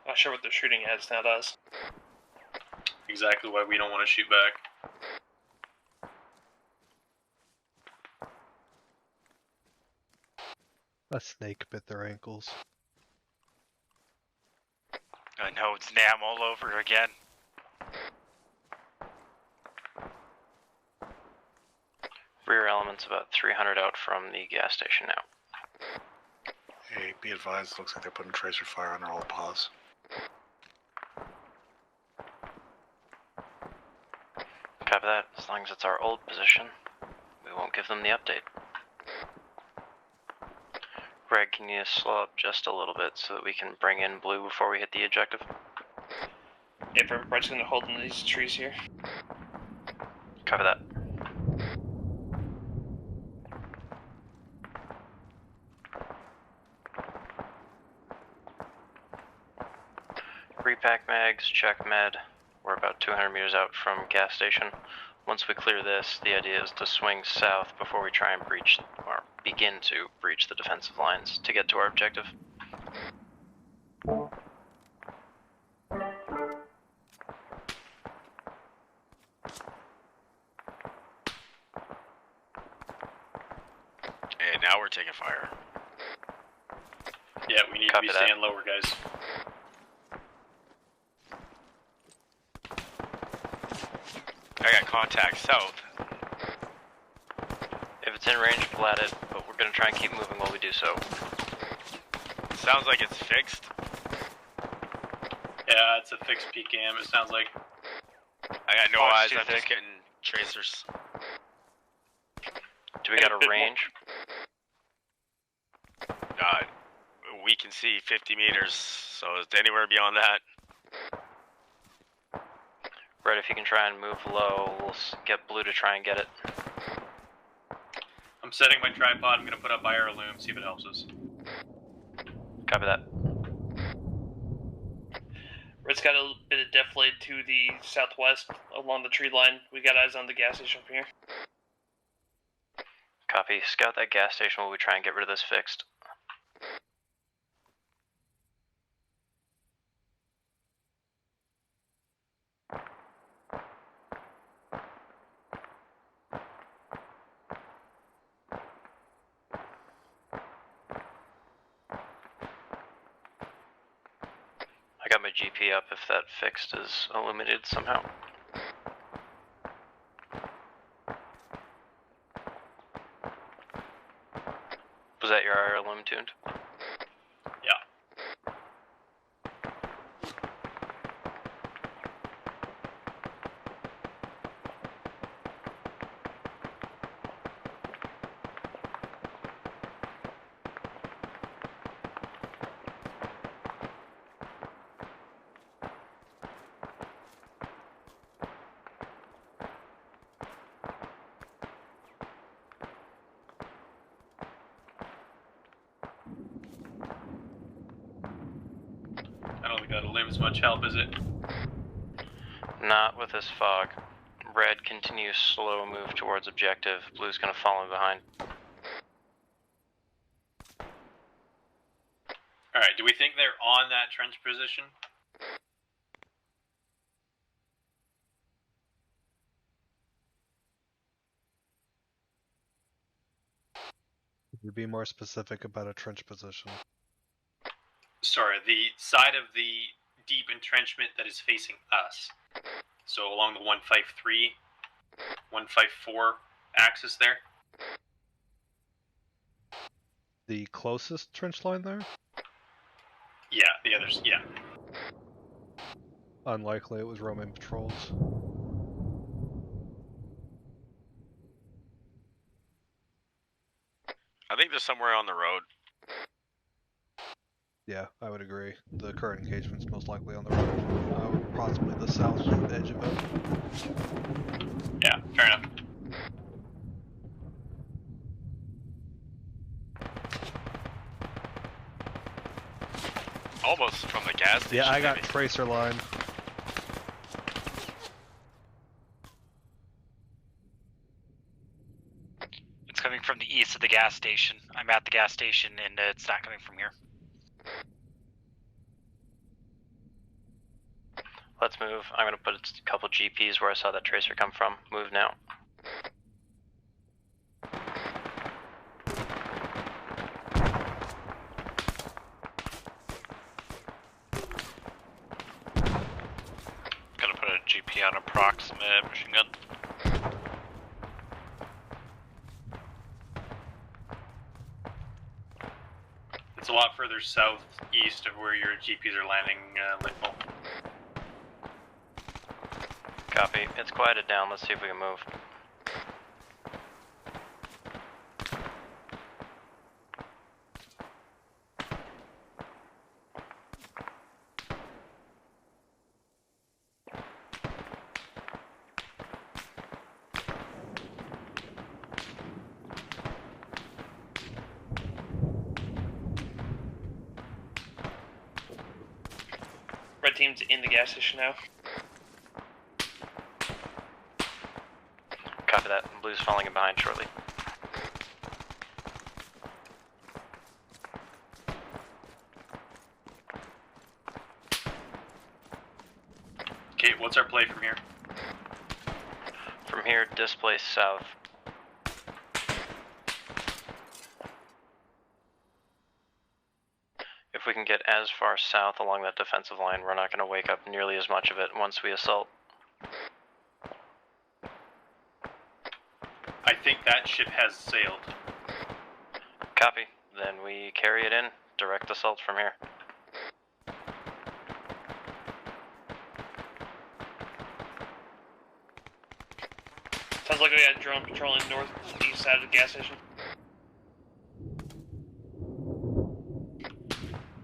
Not sure what they're shooting at, it's not us. Exactly why we don't want to shoot back. A snake bit their ankles. I know, it's NAM all over again. Rear element's about 300 out from the gas station now. Hey, be advised, looks like they're putting tracer fire on their old pause. Copy that. As long as it's our old position, we won't give them the update. Greg, can you slow up just a little bit so that we can bring in blue before we hit the objective? Yeah, Brett's gonna hold in these trees here. Copy that. Repack mags, check med. We're about 200 meters out from gas station. Once we clear this, the idea is to swing south before we try and breach, or begin to breach the defensive lines to get to our objective. Hey, now we're taking fire. Yeah, we need Copy to be that. staying lower, guys. I got contact south. If it's in range, pull at it, but we're gonna try and keep moving while we do so. Sounds like it's fixed. Yeah, it's a fixed PKM, it sounds like. I got no Fox eyes, too I'm just thick. getting tracers. Do we got a range? We can see 50 meters, so it's anywhere beyond that. Brett, if you can try and move low, we'll get blue to try and get it. I'm setting my tripod, I'm gonna put up IR loom, see if it helps us. Copy that. Brett's got a bit of deflate to the southwest along the tree line. We got eyes on the gas station from here. Copy. Scout that gas station while we try and get rid of this fixed. I got my GP up if that fixed is illuminated somehow. Was that your IR limb tuned? Yeah. I don't think that lim's much help, is it? Not with this fog. Red continues slow move towards objective. Blue's gonna follow behind. Alright, do we think they're on that trench position? Could you be more specific about a trench position? Sorry, the side of the deep entrenchment that is facing us. So along the 153, 154 axis there. The closest trench line there? Yeah, the others, yeah. Unlikely it was Roman patrols. I think they're somewhere on the road. Yeah, I would agree. The current engagement's most likely on the road, or possibly the south edge of it. Yeah, fair enough. Almost from the gas station. Yeah, I got maybe. tracer line. It's coming from the east of the gas station. I'm at the gas station, and it's not coming from here. Let's move. I'm going to put a couple GPs where I saw that tracer come from. Move now. Gonna put a GP on approximate machine gun. It's a lot further southeast of where your GPs are landing, Lickle. Copy. It's quieted down. Let's see if we can move. Red team's in the gas station now. Copy that. Blue's falling in behind shortly. Okay, what's our play from here? From here, displace south. If we can get as far south along that defensive line, we're not going to wake up nearly as much of it once we assault. I think that ship has sailed. Copy. Then we carry it in. Direct assault from here. Sounds like we got a drone patrolling northeast side of the gas station.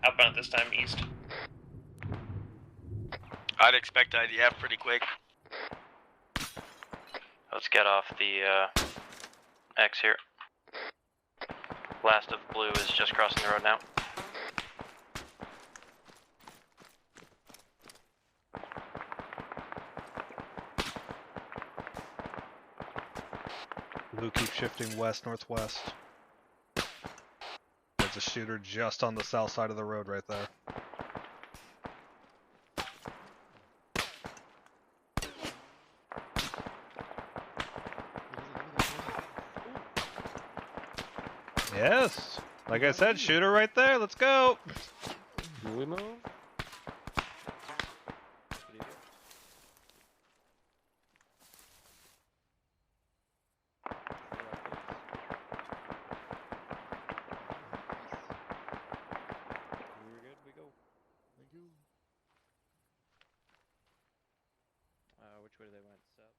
Outbound this time, east. I'd expect IDF pretty quick. Let's get off the X here. Last of blue is just crossing the road now. Blue keeps shifting west-northwest. There's a shooter just on the south side of the road right there. Yes! Like I said, shooter right there, let's go! We move. We're good, we go. Thank you. Which way do they went? South?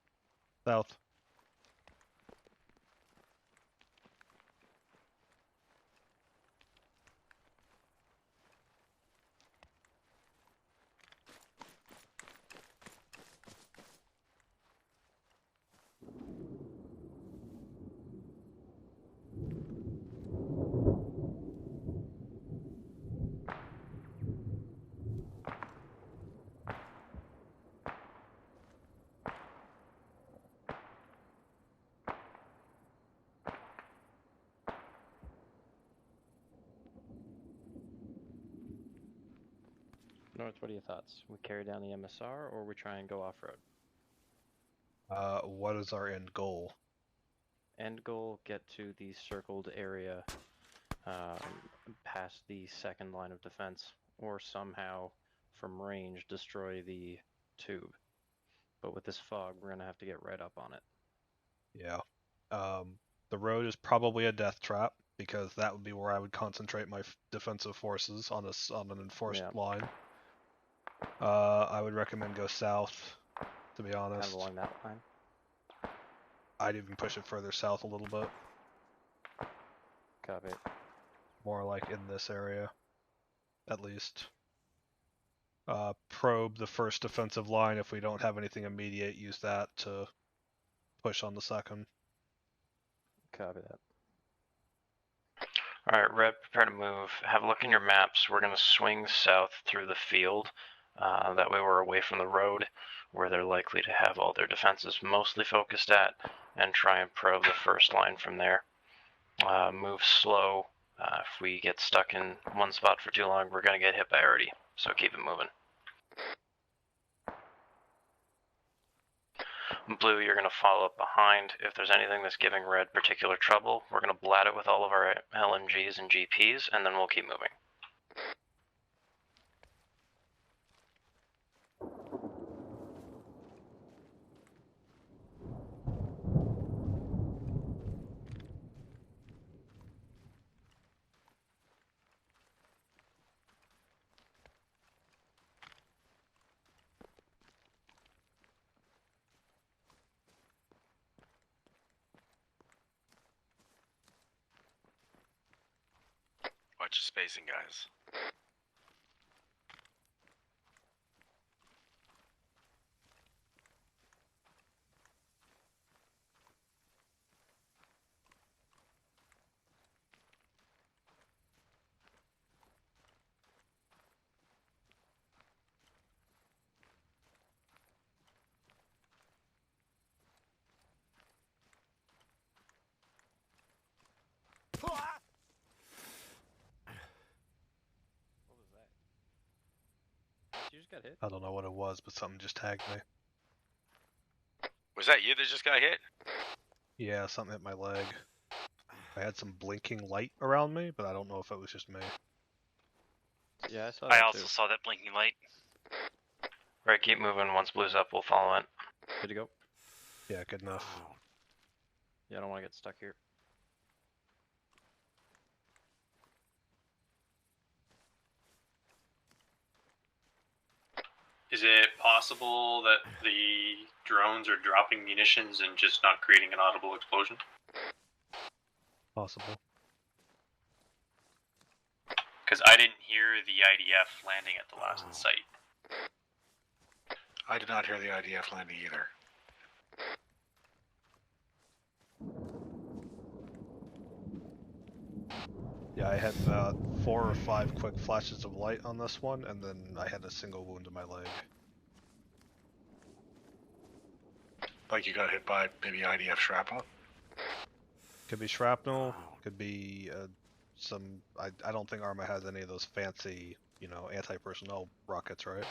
South. North, what are your thoughts? We carry down the MSR or we try and go off-road? What is our end goal? End goal, get to the circled area past the second line of defense, or somehow from range destroy the tube. But with this fog, we're going to have to get right up on it. Yeah. The road is probably a death trap, because that would be where I would concentrate my defensive forces on an enforced line. I would recommend go south, to be honest. Kind of along that line? I'd even push it further south a little bit. Copy. More like in this area. at least. Probe the first defensive line. If we don't have anything immediate, use that to push on the second. Copy that. Alright, Red, prepare to move. Have a look in your maps. We're going to swing south through the field. That way we're away from the road, where they're likely to have all their defenses mostly focused at, and try and probe the first line from there. Move slow. If we get stuck in one spot for too long, we're going to get hit by Artie, so keep it moving. Blue, you're going to follow up behind. If there's anything that's giving Red particular trouble, we're going to blat it with all of our LMGs and GPs, and then we'll keep moving. Watch your spacing, guys. You just got hit? I don't know what it was, but something just tagged me. Was that you that just got hit? Yeah, something hit my leg. I had some blinking light around me, but I don't know if it was just me. Yeah, I saw I that also too. saw that blinking light. Right, keep moving. Once Blue's up, we'll follow it. Good to go? Yeah, good enough. Yeah, I don't want to get stuck here. Is it possible that the drones are dropping munitions and just not creating an audible explosion? Possible. Because I didn't hear the IDF landing at the last site. I did not hear the IDF landing either. Yeah, I had 4 or 5 quick flashes of light on this one, and then I had a single wound in my leg. Like you got hit by maybe IDF shrapnel? Could be shrapnel, could be some... I don't think Arma has any of those fancy, you know, anti-personnel rockets, right?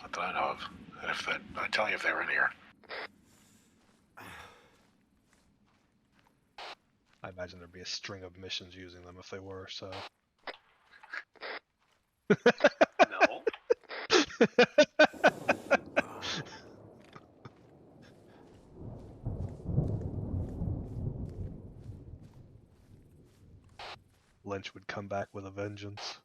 Not that I know of. And if that, I'd tell you if they were in here. I imagine there'd be a string of missions using them if they were, so... No. Lynch would come back with a vengeance.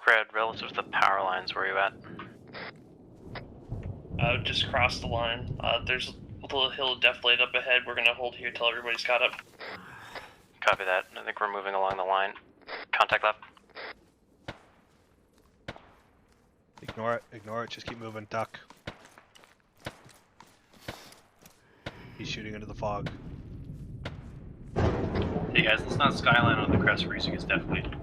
Red, relative to the power lines, where are you at? Just cross the line. There's a little hill deflated up ahead. We're gonna hold here till everybody's caught up. Copy that. I think we're moving along the line. Contact left. Ignore it, just keep moving, duck. He's shooting into the fog. Hey guys, let's not skyline on the crest. We're using as deflated.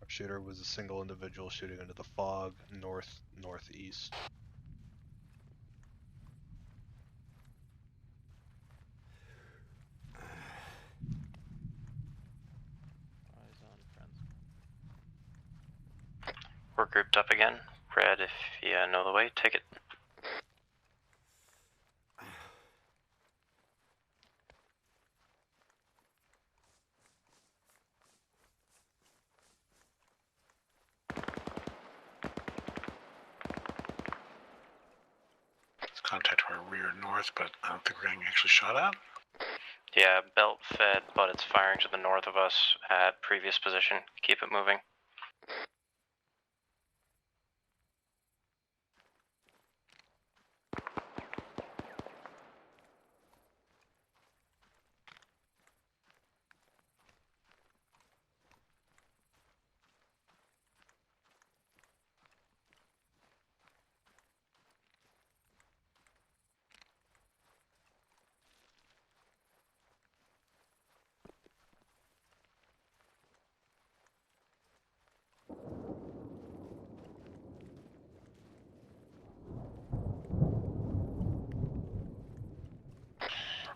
Our shooter was a single individual shooting into the fog, northeast. We're grouped up again. Red, if you know the way, take it. Let's contact where rear north, but I don't think we're getting actually shot at. Yeah, belt fed, but it's firing to the north of us at previous position. Keep it moving.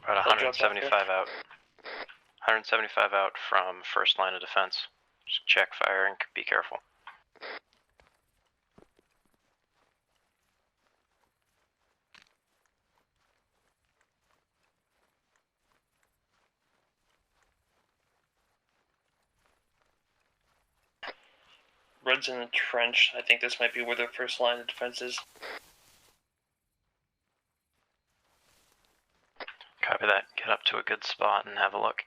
About 175 out. 175 out from first line of defense. Just check fire and be careful. Red's in the trench. I think this might be where their first line of defense is. Copy that. Get up to a good spot and have a look.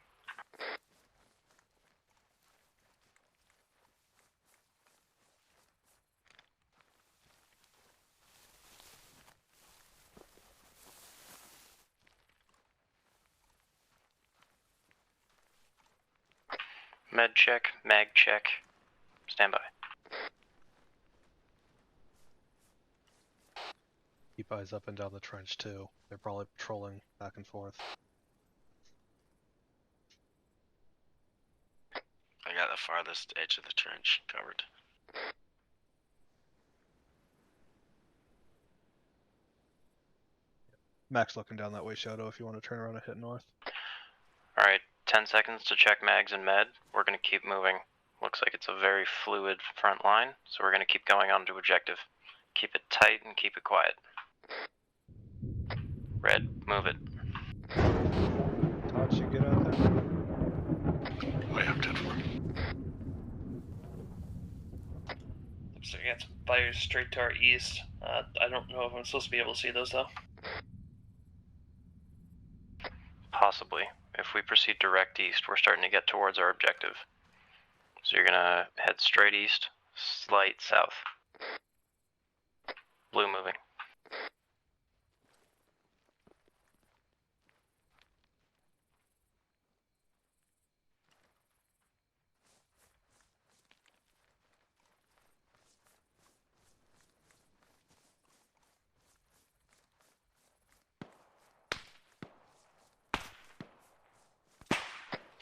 Med check, mag check. Stand by. Keep eyes up and down the trench too. They're probably patrolling back and forth. I got the farthest edge of the trench covered. Max looking down that way, Shadow, if you want to turn around and hit north. Alright, 10 seconds to check mags and med. We're going to keep moving. Looks like it's a very fluid front line, so we're going to keep going on to objective. Keep it tight and keep it quiet. Red, move it. Todd should get out there. Way up 10-4. So we got some fires straight to our east. I don't know if I'm supposed to be able to see those though. Possibly. If we proceed direct east, we're starting to get towards our objective. So you're gonna head straight east, slight south. Blue moving.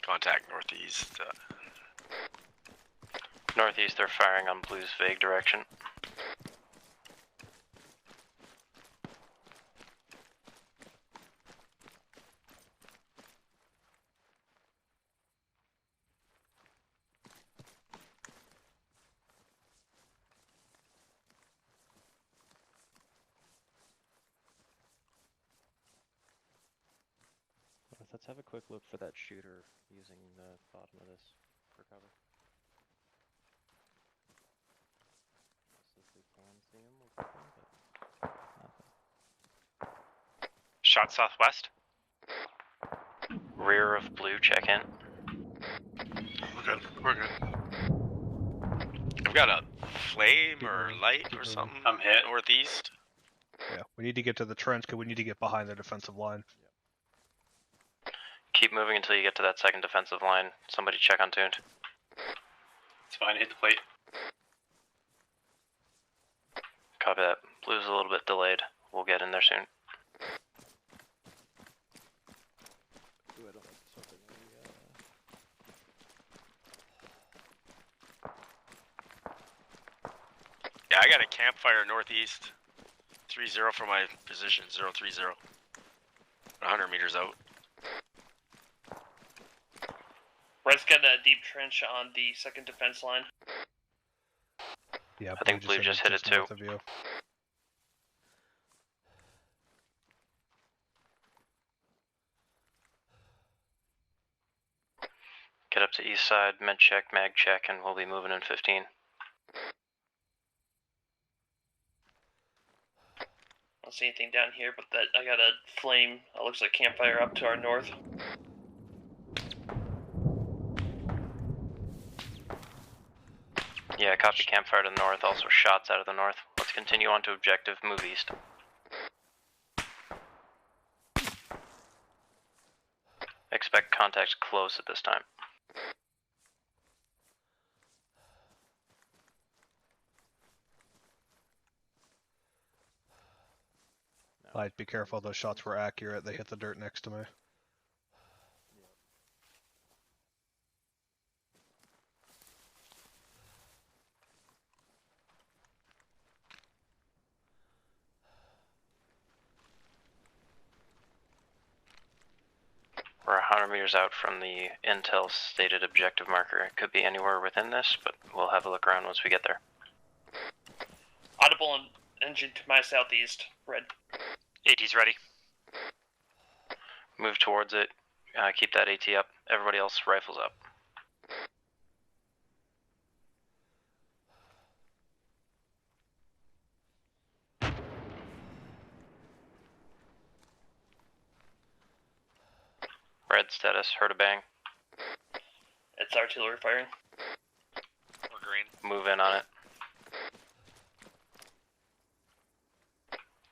Contact northeast. Northeast, they're firing on Blue's vague direction. Let's have a quick look for that shooter using the bottom of this for cover. If we can see him, we'll get him, but nothing. Shot southwest. Rear of Blue, check in. We're good. We're good. I've got a flame or light or something. I'm hit. Northeast. Yeah, we need to get to the trench because we need to get behind the defensive line. Keep moving until you get to that second defensive line. Somebody check on tuned. It's fine, hit the plate. Copy that. Blue's a little bit delayed. We'll get in there soon. Ooh, I don't like this weapon. Yeah, I got a campfire northeast. 3-0 from my position. 0-3-0. 100 meters out. Red's got a deep trench on the second defense line. Yeah, I think Blue just hit it too. north of you. Get up to east side, med check, mag check, and we'll be moving in 15. see anything down here, but that I got a flame. It looks like campfire up to our north. Yeah, copy campfire to the north, also shots out of the north. Let's continue on to objective, move east. Expect contact close at this time. I'd be careful, those shots were accurate, they hit the dirt next to me. We're 100 meters out from the intel stated objective marker. It could be anywhere within this, but we'll have a look around once we get there. Audible and engine to my southeast. Red. AT's ready. Move towards it. Keep that AT up. Everybody else, rifles up. Red status, heard a bang. It's artillery firing. We're green. Move in on it.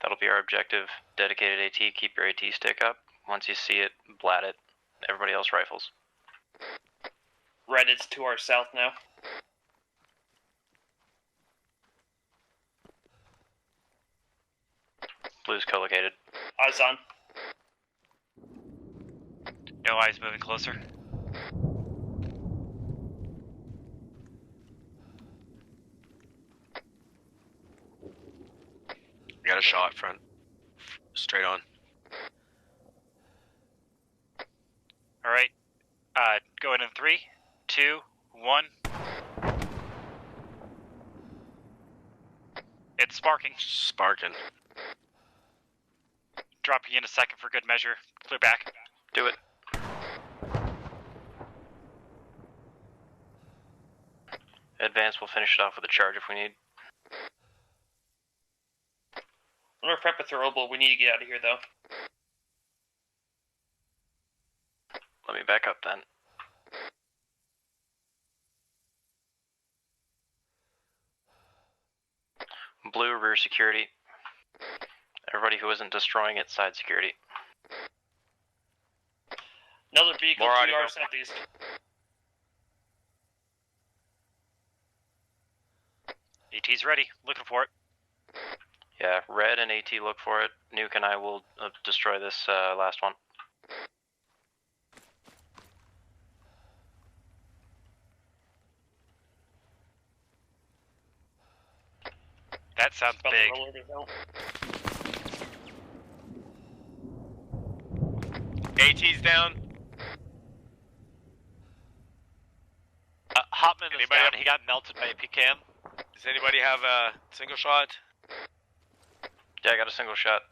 That'll be our objective. Dedicated AT, keep your AT stick up. Once you see it, blat it. Everybody else rifles. Red, it's to our south now. Blue's co-located. Eyes on. No eyes moving closer. I got a shot front. Straight on. Alright. Going in 3, 2, 1. It's sparking. Sparking. Dropping in a second for good measure. Clear back. Do it. Advance, we'll finish it off with a charge if we need. When we're prep a throwable, we need to get out of here though. Let me back up then. Blue, rear security. Everybody who isn't destroying it, side security. Another vehicle More to audio. our southeast. AT's ready. Looking for it. Yeah, Red and AT look for it. Nuke and I will destroy this last one. That sounds About big. to roll it out. AT's down. Hopman is Anybody down. have- He got melted by a PKM. Does anybody have a single shot? Yeah, I got a single shot.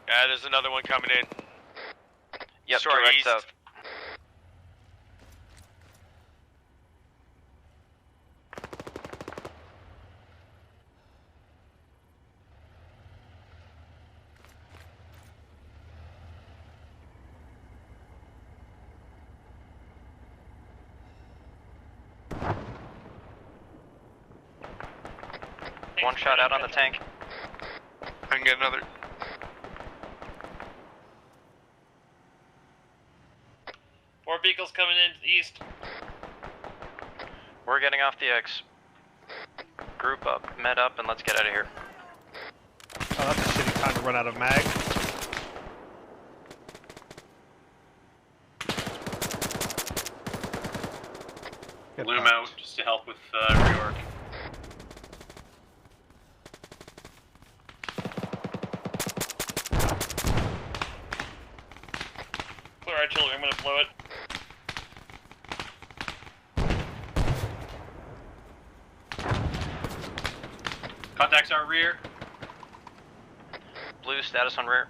Yeah, there's another one coming in. Yep, Sorry, direct east. south. One shot out on the tank. I can get another. More vehicles coming in to the east. We're getting off the X. Group up, med up, and let's get out of here. Oh, that's a shitty time to run out of mag. Loom out just to help with rework. Clear artillery, I'm gonna blow it. Contacts our rear. Blue, status on rear.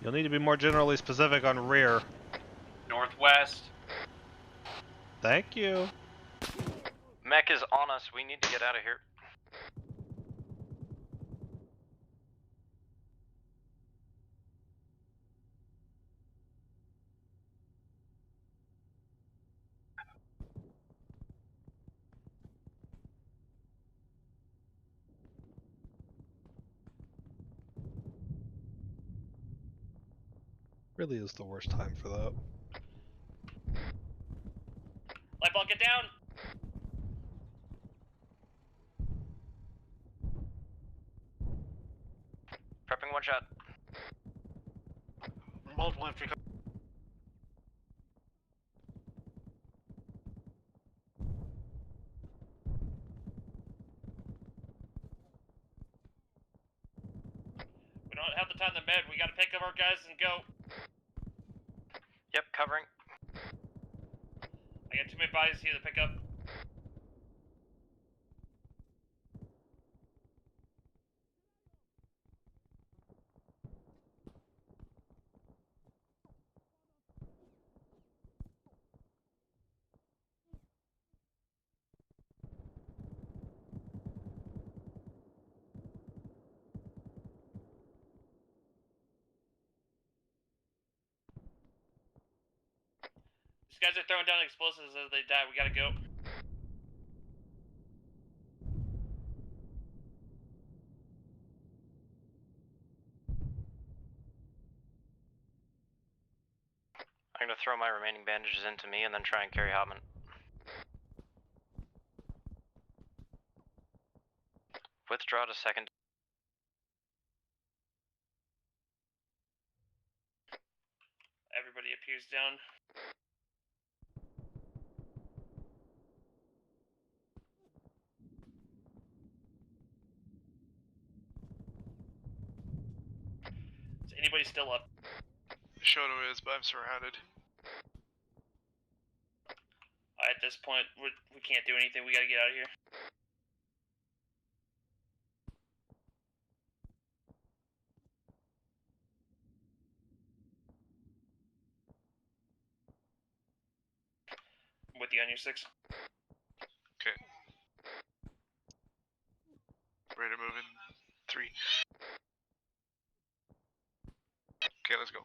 You'll need to be more generally specific on rear. Northwest. Thank you. Mech is on us. We need to get out of here. Really is the worst time for that. Lightball, get down! Prepping one shot. Multiple infantry. We don't have the time to med. We gotta pick up our guys and go. Yep, covering. I got too many bodies here to pick up. These guys are throwing down explosives as they die. We gotta go. I'm gonna throw my remaining bandages into me and then try and carry Hotman. Withdraw to second. Everybody appears down. Is anybody still up? Shoto is, but I'm surrounded. At this point, we can't do anything. We gotta get out of here. I'm with you on your 6. Okay. Ready to move in 3. Okay, let's go.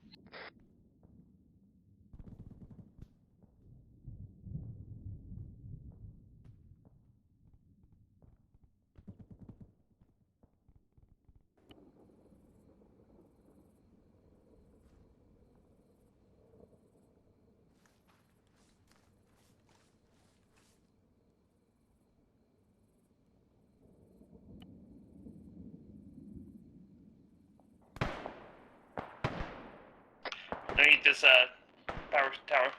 Underneath this power tower.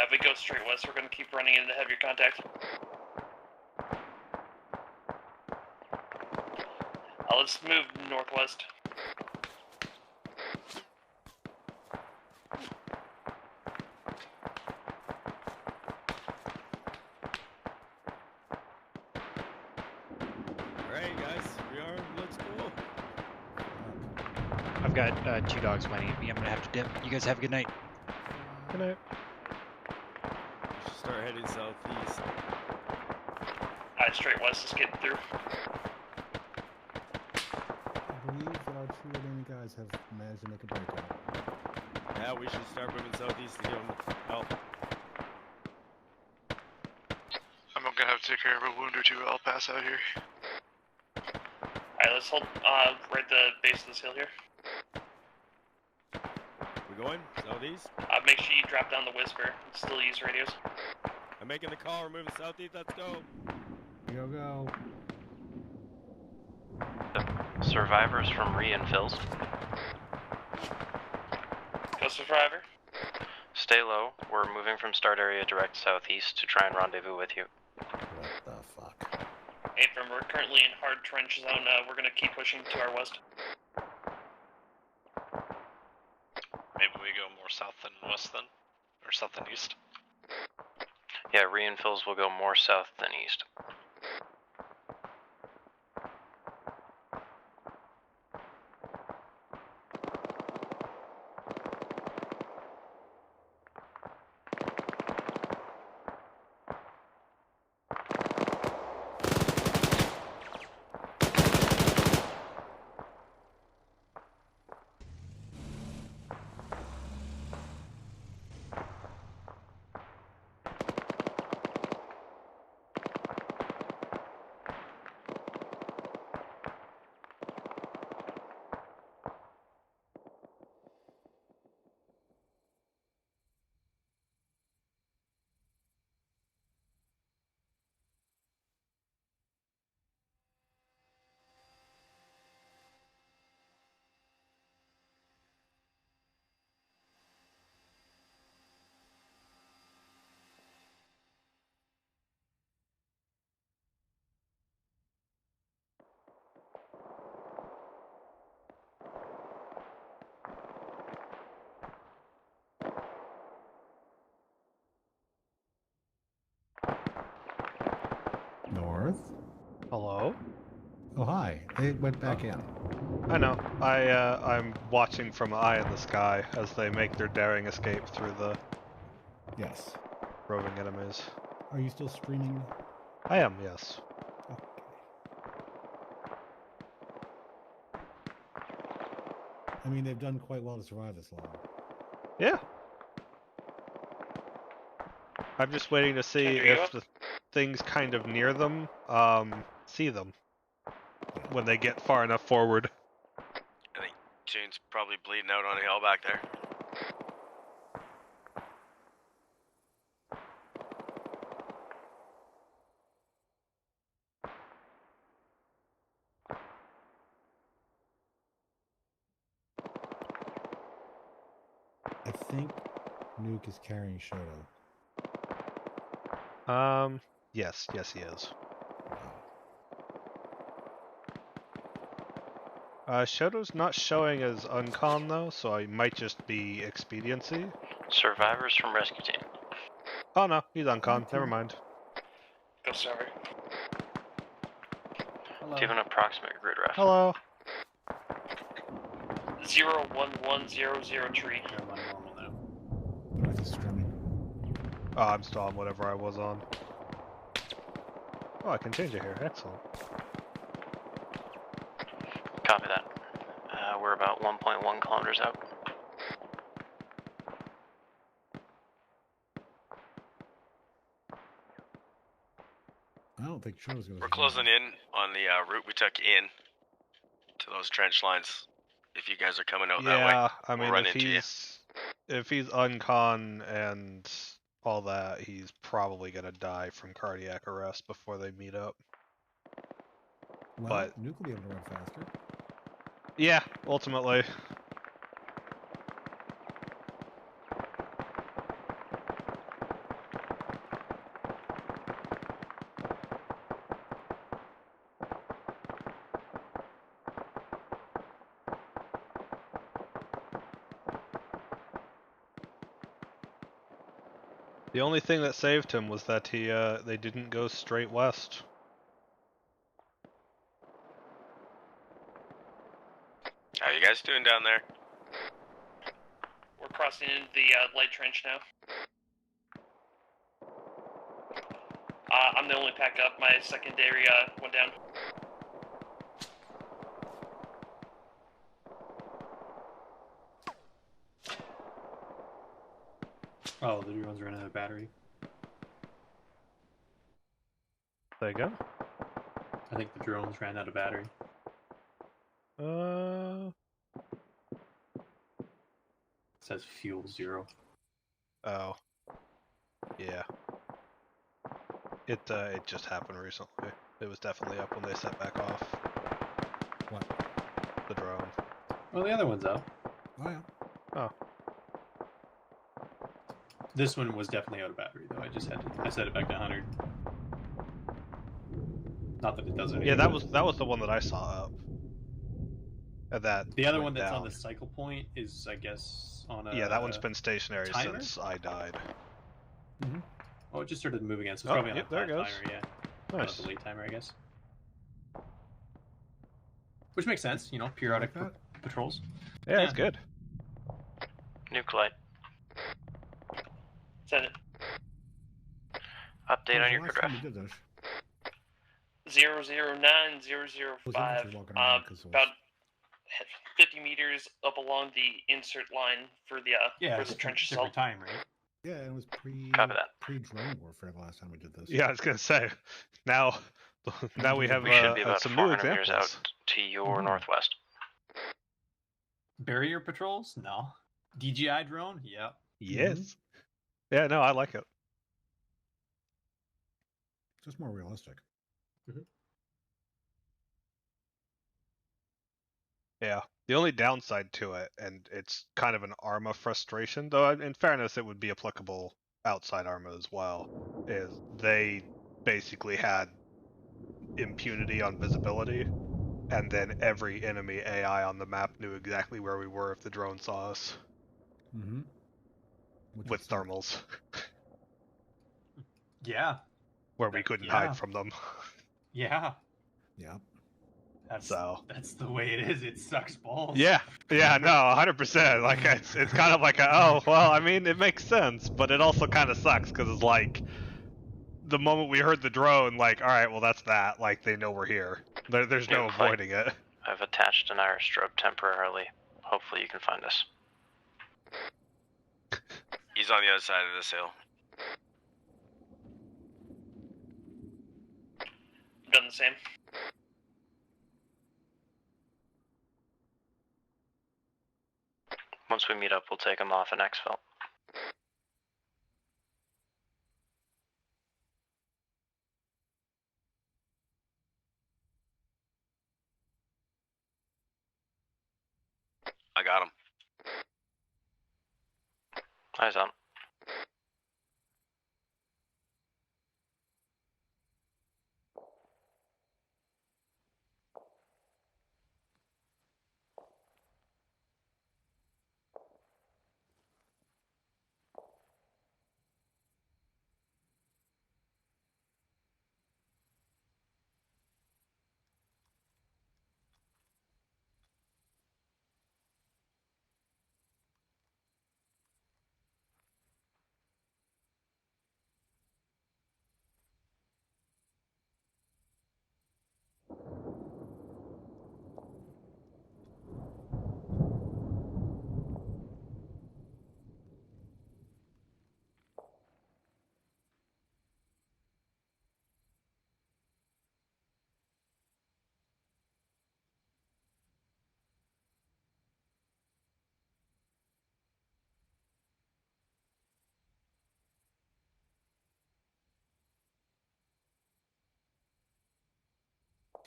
If we go straight west, we're going to keep running into heavier contact. Let's move northwest. Alright guys, we are, let's go. I've got 2 dogs waiting at me. I'm gonna have to dip. You guys have a good night. Good night. Start heading southeast. Alright, straight west is getting through. I believe that our 2 remaining guys have managed to make a breakout. Yeah, we should start moving southeast to give them help. I'm gonna have to take care of a wound or 2. I'll pass out here. Alright, let's hold right at the base of this hill here. We going southeast? Make sure you drop down the whisper and still use radios. I'm making the call. We're moving southeast. Let's go. Go, go. Survivors from re-infills. Go Survivor. Stay low. We're moving from start area direct southeast to try and rendezvous with you. What the fuck? Abram, we're currently in hard trench zone. We're gonna keep pushing to our west. Maybe we go more south than west then? Or south than east? Yeah, reinfills will go more south than east. North? Hello? Oh, hi. They went back in. I know. I'm watching from eye in the sky as they make their daring escape through the Yes. roving enemies. Are you still streaming? I am, yes. Okay. I mean, they've done quite well to survive this long. Yeah. I'm just waiting to see if the things kind of near them see them when they get far enough forward. I think June's probably bleeding out on a hill back there. I think Nuke is carrying Shoto. Yes, he is. Shoto's not showing as uncon though, so it might just be expediency. Survivors from rescue team. Oh no, he's uncon. Never mind. Go, sorry. Do you have an approximate grid ref? Hello. 01100 tree. I'm on normal now. North is streaming. Oh, I'm still on whatever I was on. Oh, I can change it here. Excellent. Copy that. We're about 1.1 kilometers out. I don't think Shoto's going to. We're closing in on the route we took in to those trench lines. If you guys are coming out that way, I mean, we'll run into you. if he's uncon and all that, he's probably gonna die from cardiac arrest before they meet up. Well, but Nuke will be able to run faster. Yeah, ultimately. The only thing that saved him was that they didn't go straight west. How you guys doing down there? We're crossing into the light trench now. I'm the only pack up. My secondary went down. Oh, the drones ran out of battery. There you go. I think the drones ran out of battery. It says fuel 0. Oh. Yeah. It just happened recently. It was definitely up when they set back off. What? The drone. Well, the other one's up. Oh yeah. Oh. This one was definitely out of battery though. I set it back to 100. Not that it does anything. Yeah, that was the one that I saw up. The other one that's on the cycle point is, I guess, on a. Yeah, that one's been stationary timer? since I died. Mm-hmm. Oh, it just started moving again, so it's probably on a there it goes. timer. Yeah, Nice. On a delayed timer, I guess. Which makes sense, you know, periodic patrols. Yeah, that's good. Nuke light. Send it. Update on your cryptograph. 009-005. About 50 meters up along the insert line for the trench assault. Time, right? Yeah, it was pre-drone warfare the last time we did this. Yeah, I was gonna say. Now we have We should be about some 400 new meters examples. out to your northwest. Barrier patrols? No. DJI drone? Yeah. Yes. Yeah, no, I like it. Just more realistic. Yeah. The only downside to it, and it's kind of an ARMA frustration, though in fairness it would be applicable outside ARMA as well, is they basically had impunity on visibility, and then every enemy AI on the map knew exactly where we were if the drone saw us. Mm-hmm. With thermals. Yeah. Where we couldn't hide from them. Yeah. Yeah. That's the way it is. It sucks balls. Yeah, no, 100%. Like it's kind of like I mean, it makes sense, but it also kind of sucks because it's like the moment we heard the drone, like, all right, well that's that. Like they know we're here. There's no avoiding it. I've attached an iris strobe temporarily. Hopefully you can find us. He's on the other side of this hill. Done the same. Once we meet up, we'll take him off an exfil. I got him. Eyes on.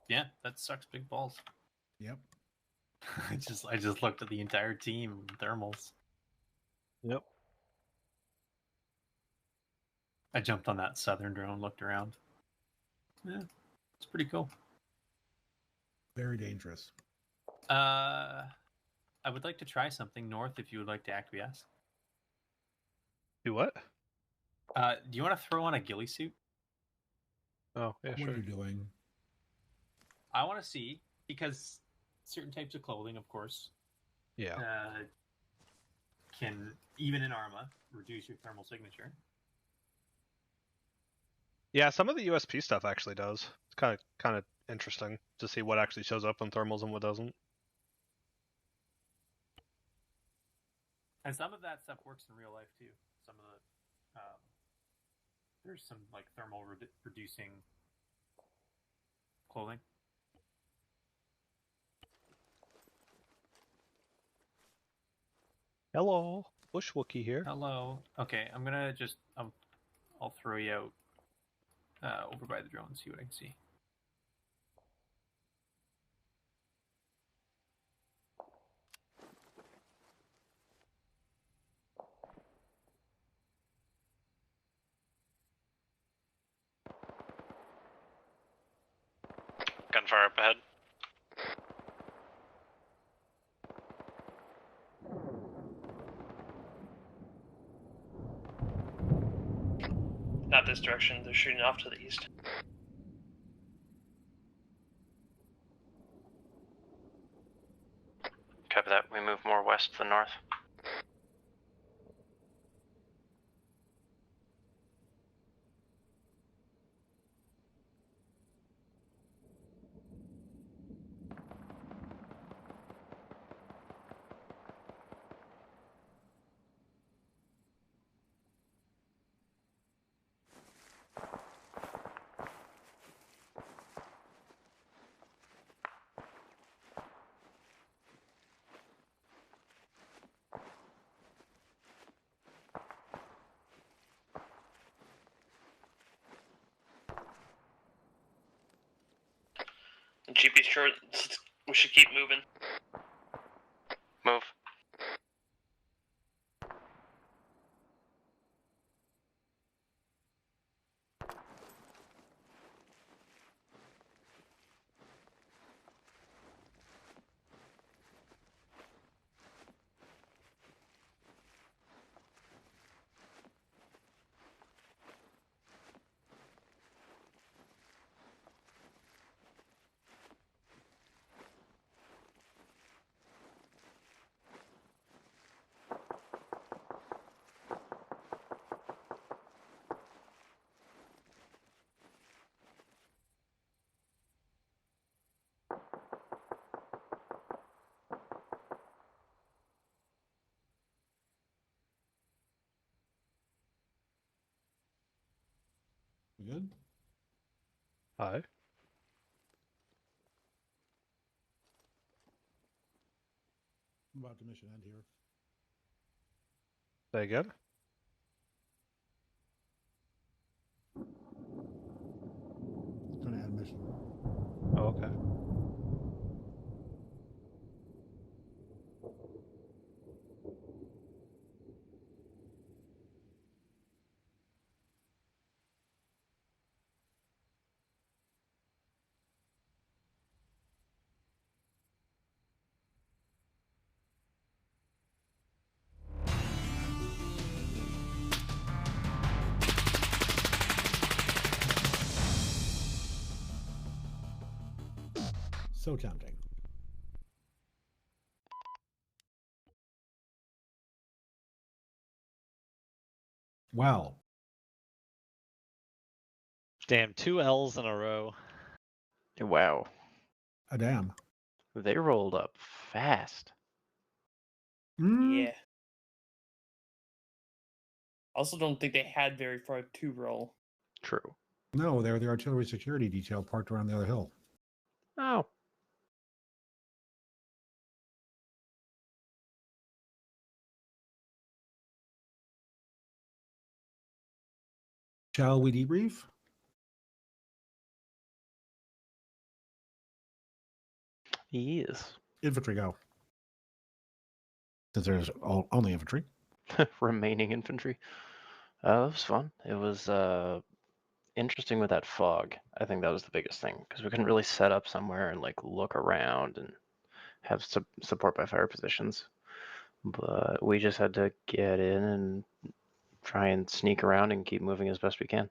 Yeah, that sucks big balls. Yep. I just looked at the entire team thermals. Yep. I jumped on that southern drone, looked around. Yeah, it's pretty cool. Very dangerous. I would like to try something north if you would like to acquiesce. Do what? Do you want to throw on a ghillie suit? Oh, yeah, What are you doing? I want to see, because certain types of clothing, of course, can, even in ARMA, reduce your thermal signature. Yeah, some of the USP stuff actually does. It's kind of interesting to see what actually shows up on thermals and what doesn't. And some of that stuff works in real life too. Some of the there's some like thermal reducing clothing. Hello, Bush Wookie here. Hello. Okay, I'm gonna just I'll throw you out over by the drone and see what I can see. far up ahead. Not this direction. They're shooting off to the east. Copy that. We move more west than north. The GP's short. We should keep moving. Move. You good? Hi. I'm about to mission end here. Say again? Gonna end mission. Oh, okay. So tempting. Wow. Damn, 2 L's in a row. Wow. A damn. They rolled up fast. Yeah. Also, don't think they had very far to roll. True. No, they were the artillery security detail parked around the other hill. Oh. Shall we debrief? Yes. Infantry, go. Since there's only infantry. Remaining infantry. It was fun. It was interesting with that fog. I think that was the biggest thing because we couldn't really set up somewhere and like look around and have support by fire positions. But we just had to get in and try and sneak around and keep moving as best we can.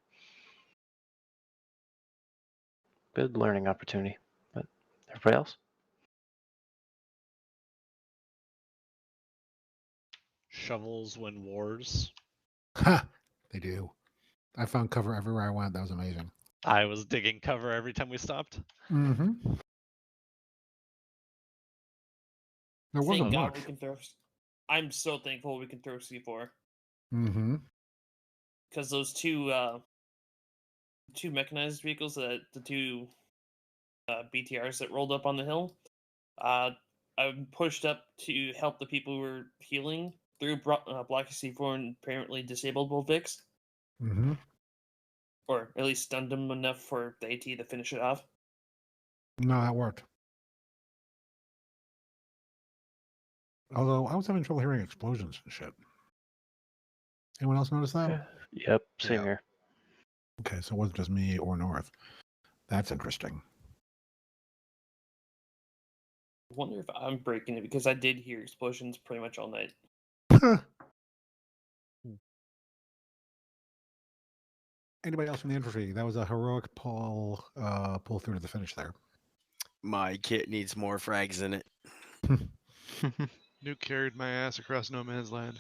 Good learning opportunity. But everybody else? Shovels win wars. Ha! They do. I found cover everywhere I went. That was amazing. I was digging cover every time we stopped. Mm-hmm. There wasn't Thank God much. we can throw. I'm so thankful we can throw C4. Mm-hmm. Because those two mechanized vehicles, the two BTRs that rolled up on the hill, I pushed up to help the people who were healing through block C4 and apparently disabled Volvix. Mm-hmm. Or at least stunned them enough for the AT to finish it off. No, that worked. Although I was having trouble hearing explosions and shit. Anyone else notice that? Yep, same here. Okay, so it wasn't just me or North. That's interesting. wonder if I'm breaking it because I did hear explosions pretty much all night. Anybody else from the infantry? That was a heroic pull through to the finish there. My kit needs more frags in it. Nuke carried my ass across no man's land.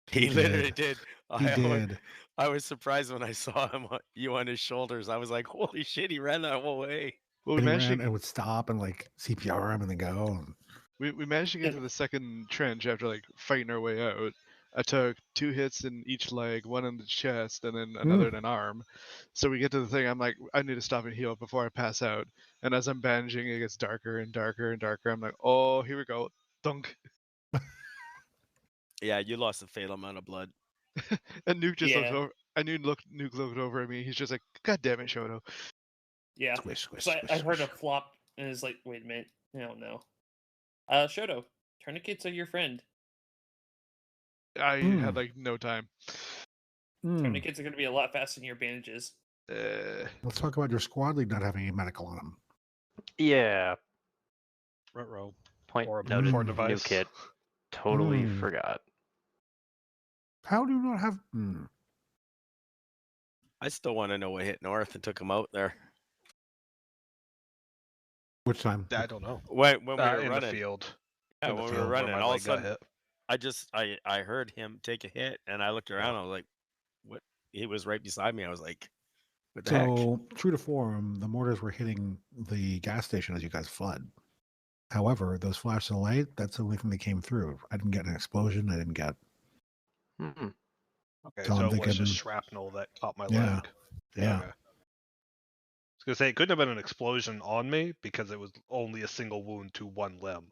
He literally did. He did. I was surprised when I saw you on his shoulders. I was like, "Holy shit!" He ran that whole way. Well, we ran and would stop and like CPR him and then go. And... We managed to get to the second trench after like fighting our way out. I took 2 hits in each leg, 1 in the chest, and then another in an arm. So we get to the thing. I'm like, I need to stop and heal before I pass out. And as I'm bandaging, it gets darker and darker and darker. I'm like, oh, here we go, dunk. Yeah, you lost a fatal amount of blood. And Nuke just looked over. Nuke looked over at me. He's just like, God damn it, Shoto. Yeah. Squish, squish, So squish, I heard a squish. flop and it's like, wait a minute. I don't know. Shoto, tourniquets are your friend. I had like no time. Tourniquets are going to be a lot faster than your bandages. Let's talk about your squad lead not having any medical on them. Yeah. Front row. Point Or a noted. Bluetooth New device. kit. Totally forgot. How do you not have? I still want to know what hit North and took him out there. Which time? I don't know. When we were in running. the field. Yeah, In the when we field were where running, my all of a leg got sudden, hit. I heard him take a hit, and I looked around. I was like, "What?" He was right beside me. I was like, "What the heck?" So true to form, the mortars were hitting the gas station as you guys fled. However, those flashes of light, that's the only thing that came through. I didn't get an explosion. I didn't get... Okay, So so I'm it was thinking- just shrapnel that caught my Yeah. leg. Yeah. Okay. I was gonna say it couldn't have been an explosion on me because it was only a single wound to one limb.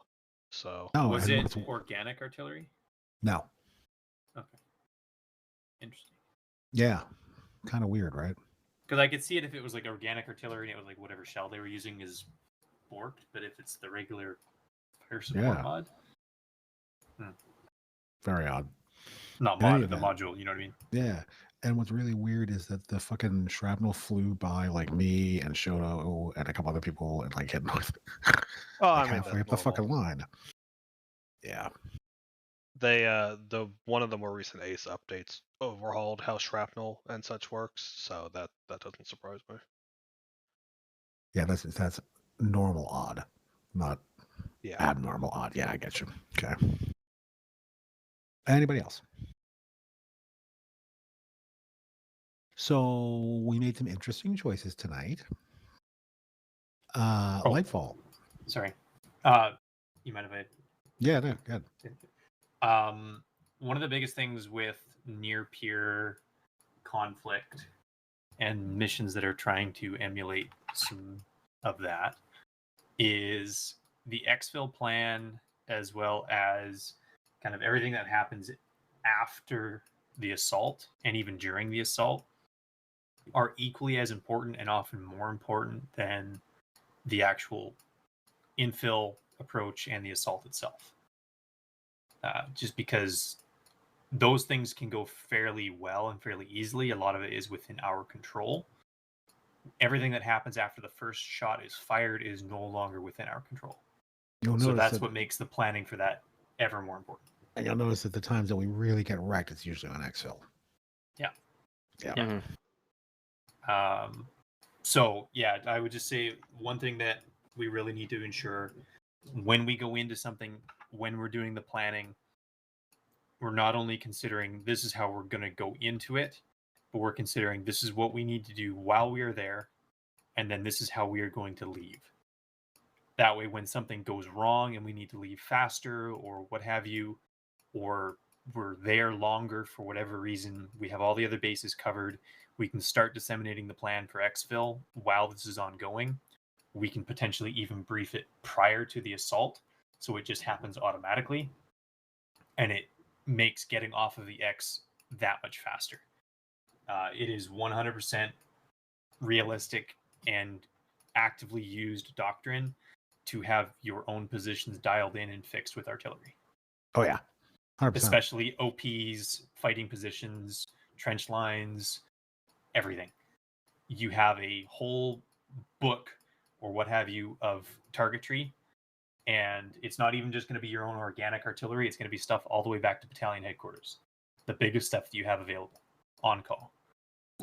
So No, Was I it think it's- organic artillery? No. Okay. Interesting. Yeah. Kind of weird, right? Because I could see it if it was like organic artillery and it was like whatever shell they were using is borked, but if it's the regular fire support Yeah. mod, Very odd. not In any mod, the event, module, you know what I mean? Yeah. And what's really weird is that the fucking shrapnel flew by like me and Shoto and a couple other people and like hit North. Oh, like I mean, halfway up that's the normal. fucking line. Yeah. They one of the more recent Ace updates overhauled how shrapnel and such works, so that doesn't surprise me. Yeah, that's normal odd, not abnormal odd. Yeah, I get you. Okay. Anybody else? So we made some interesting choices tonight. Lightfall. Sorry. You mind if I? Yeah, no, good. One of the biggest things with near peer conflict and missions that are trying to emulate some of that is the exfil plan, as well as kind of everything that happens after the assault and even during the assault are equally as important and often more important than the actual infill approach and the assault itself. Just because those things can go fairly well and fairly easily. A lot of it is within our control. Everything that happens after the first shot is fired is no longer within our control. You'll So notice that's that, what makes the planning for that ever more important. and you'll notice that the times that we really get wrecked, it's usually on exfil. Yeah. Yeah. So yeah, I would just say one thing that we really need to ensure when we go into something, when we're doing the planning, we're not only considering this is how we're going to go into it, but we're considering this is what we need to do while we are there, and then this is how we are going to leave. That way, when something goes wrong and we need to leave faster or what have you, or we're there longer for whatever reason, we have all the other bases covered, we can start disseminating the plan for exfil while this is ongoing. We can potentially even brief it prior to the assault, so it just happens automatically, and it makes getting off of the X that much faster. It is 100% realistic and actively used doctrine to have your own positions dialed in and fixed with artillery. Oh yeah, 100%. Especially OPs, fighting positions, trench lines, everything. You have a whole book or what have you of targetry, And it's not even just going to be your own organic artillery. It's going to be stuff all the way back to battalion headquarters. The biggest stuff that you have available on call.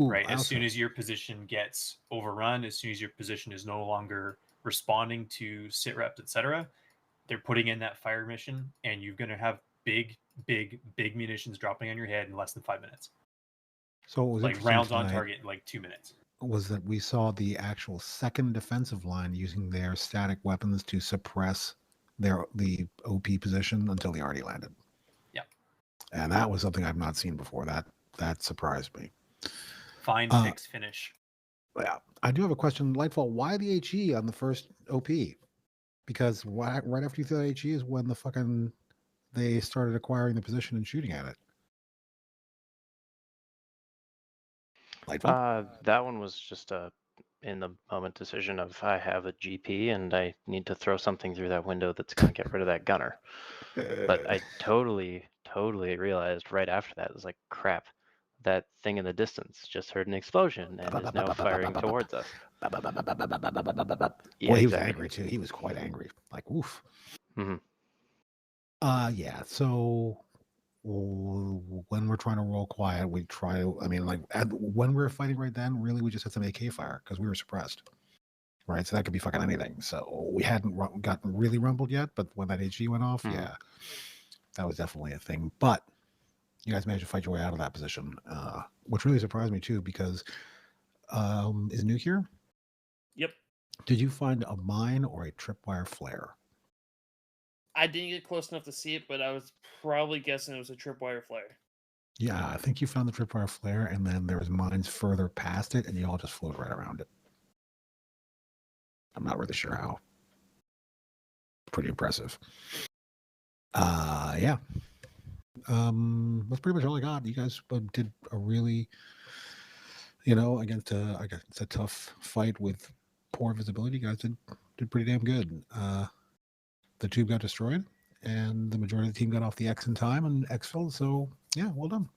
Ooh, Right? As soon as your position gets overrun, as soon as your position is no longer responding to sit reps, etc., they're putting in that fire mission, and you're going to have big munitions dropping on your head in less than 5 minutes. So it was like interesting rounds on tonight target in like 2 minutes. Was that we saw the actual second defensive line using their static weapons to suppress the OP position until the arty landed. Yeah. And that was something I've not seen before. That surprised me. Find, fix, finish. Yeah. I do have a question, Lightfall. Why the HE on the first OP? Because right after you threw that HE is when they started acquiring the position and shooting at it. Lightfall? That one was just a in the moment decision of I have a GP and I need to throw something through that window that's going to get rid of that gunner. But I totally realized right after that, it was like, crap, that thing in the distance just heard an explosion and is now firing towards us. Yeah, boy, he was angry too. He was quite angry. Like, oof. Mm-hmm. Yeah, so when we're trying to roll quiet, we try, when we were fighting right then, really, we just had some AK fire because we were suppressed. Right, so that could be fucking anything. So we hadn't gotten really rumbled yet, but when that HG went off, yeah, that was definitely a thing. But you guys managed to fight your way out of that position, which really surprised me too, because is Nuke here? Yep. Did you find a mine or a tripwire flare? I didn't get close enough to see it, but I was probably guessing it was a tripwire flare. Yeah, I think you found the tripwire flare, and then there was mines further past it, and you all just floated right around it. I'm not really sure how. Pretty impressive. Yeah. That's pretty much all I got. You guys did a really, against a tough fight with poor visibility. You guys did pretty damn good. The tube got destroyed, and the majority of the team got off the X in time and exfilled. So yeah, well done.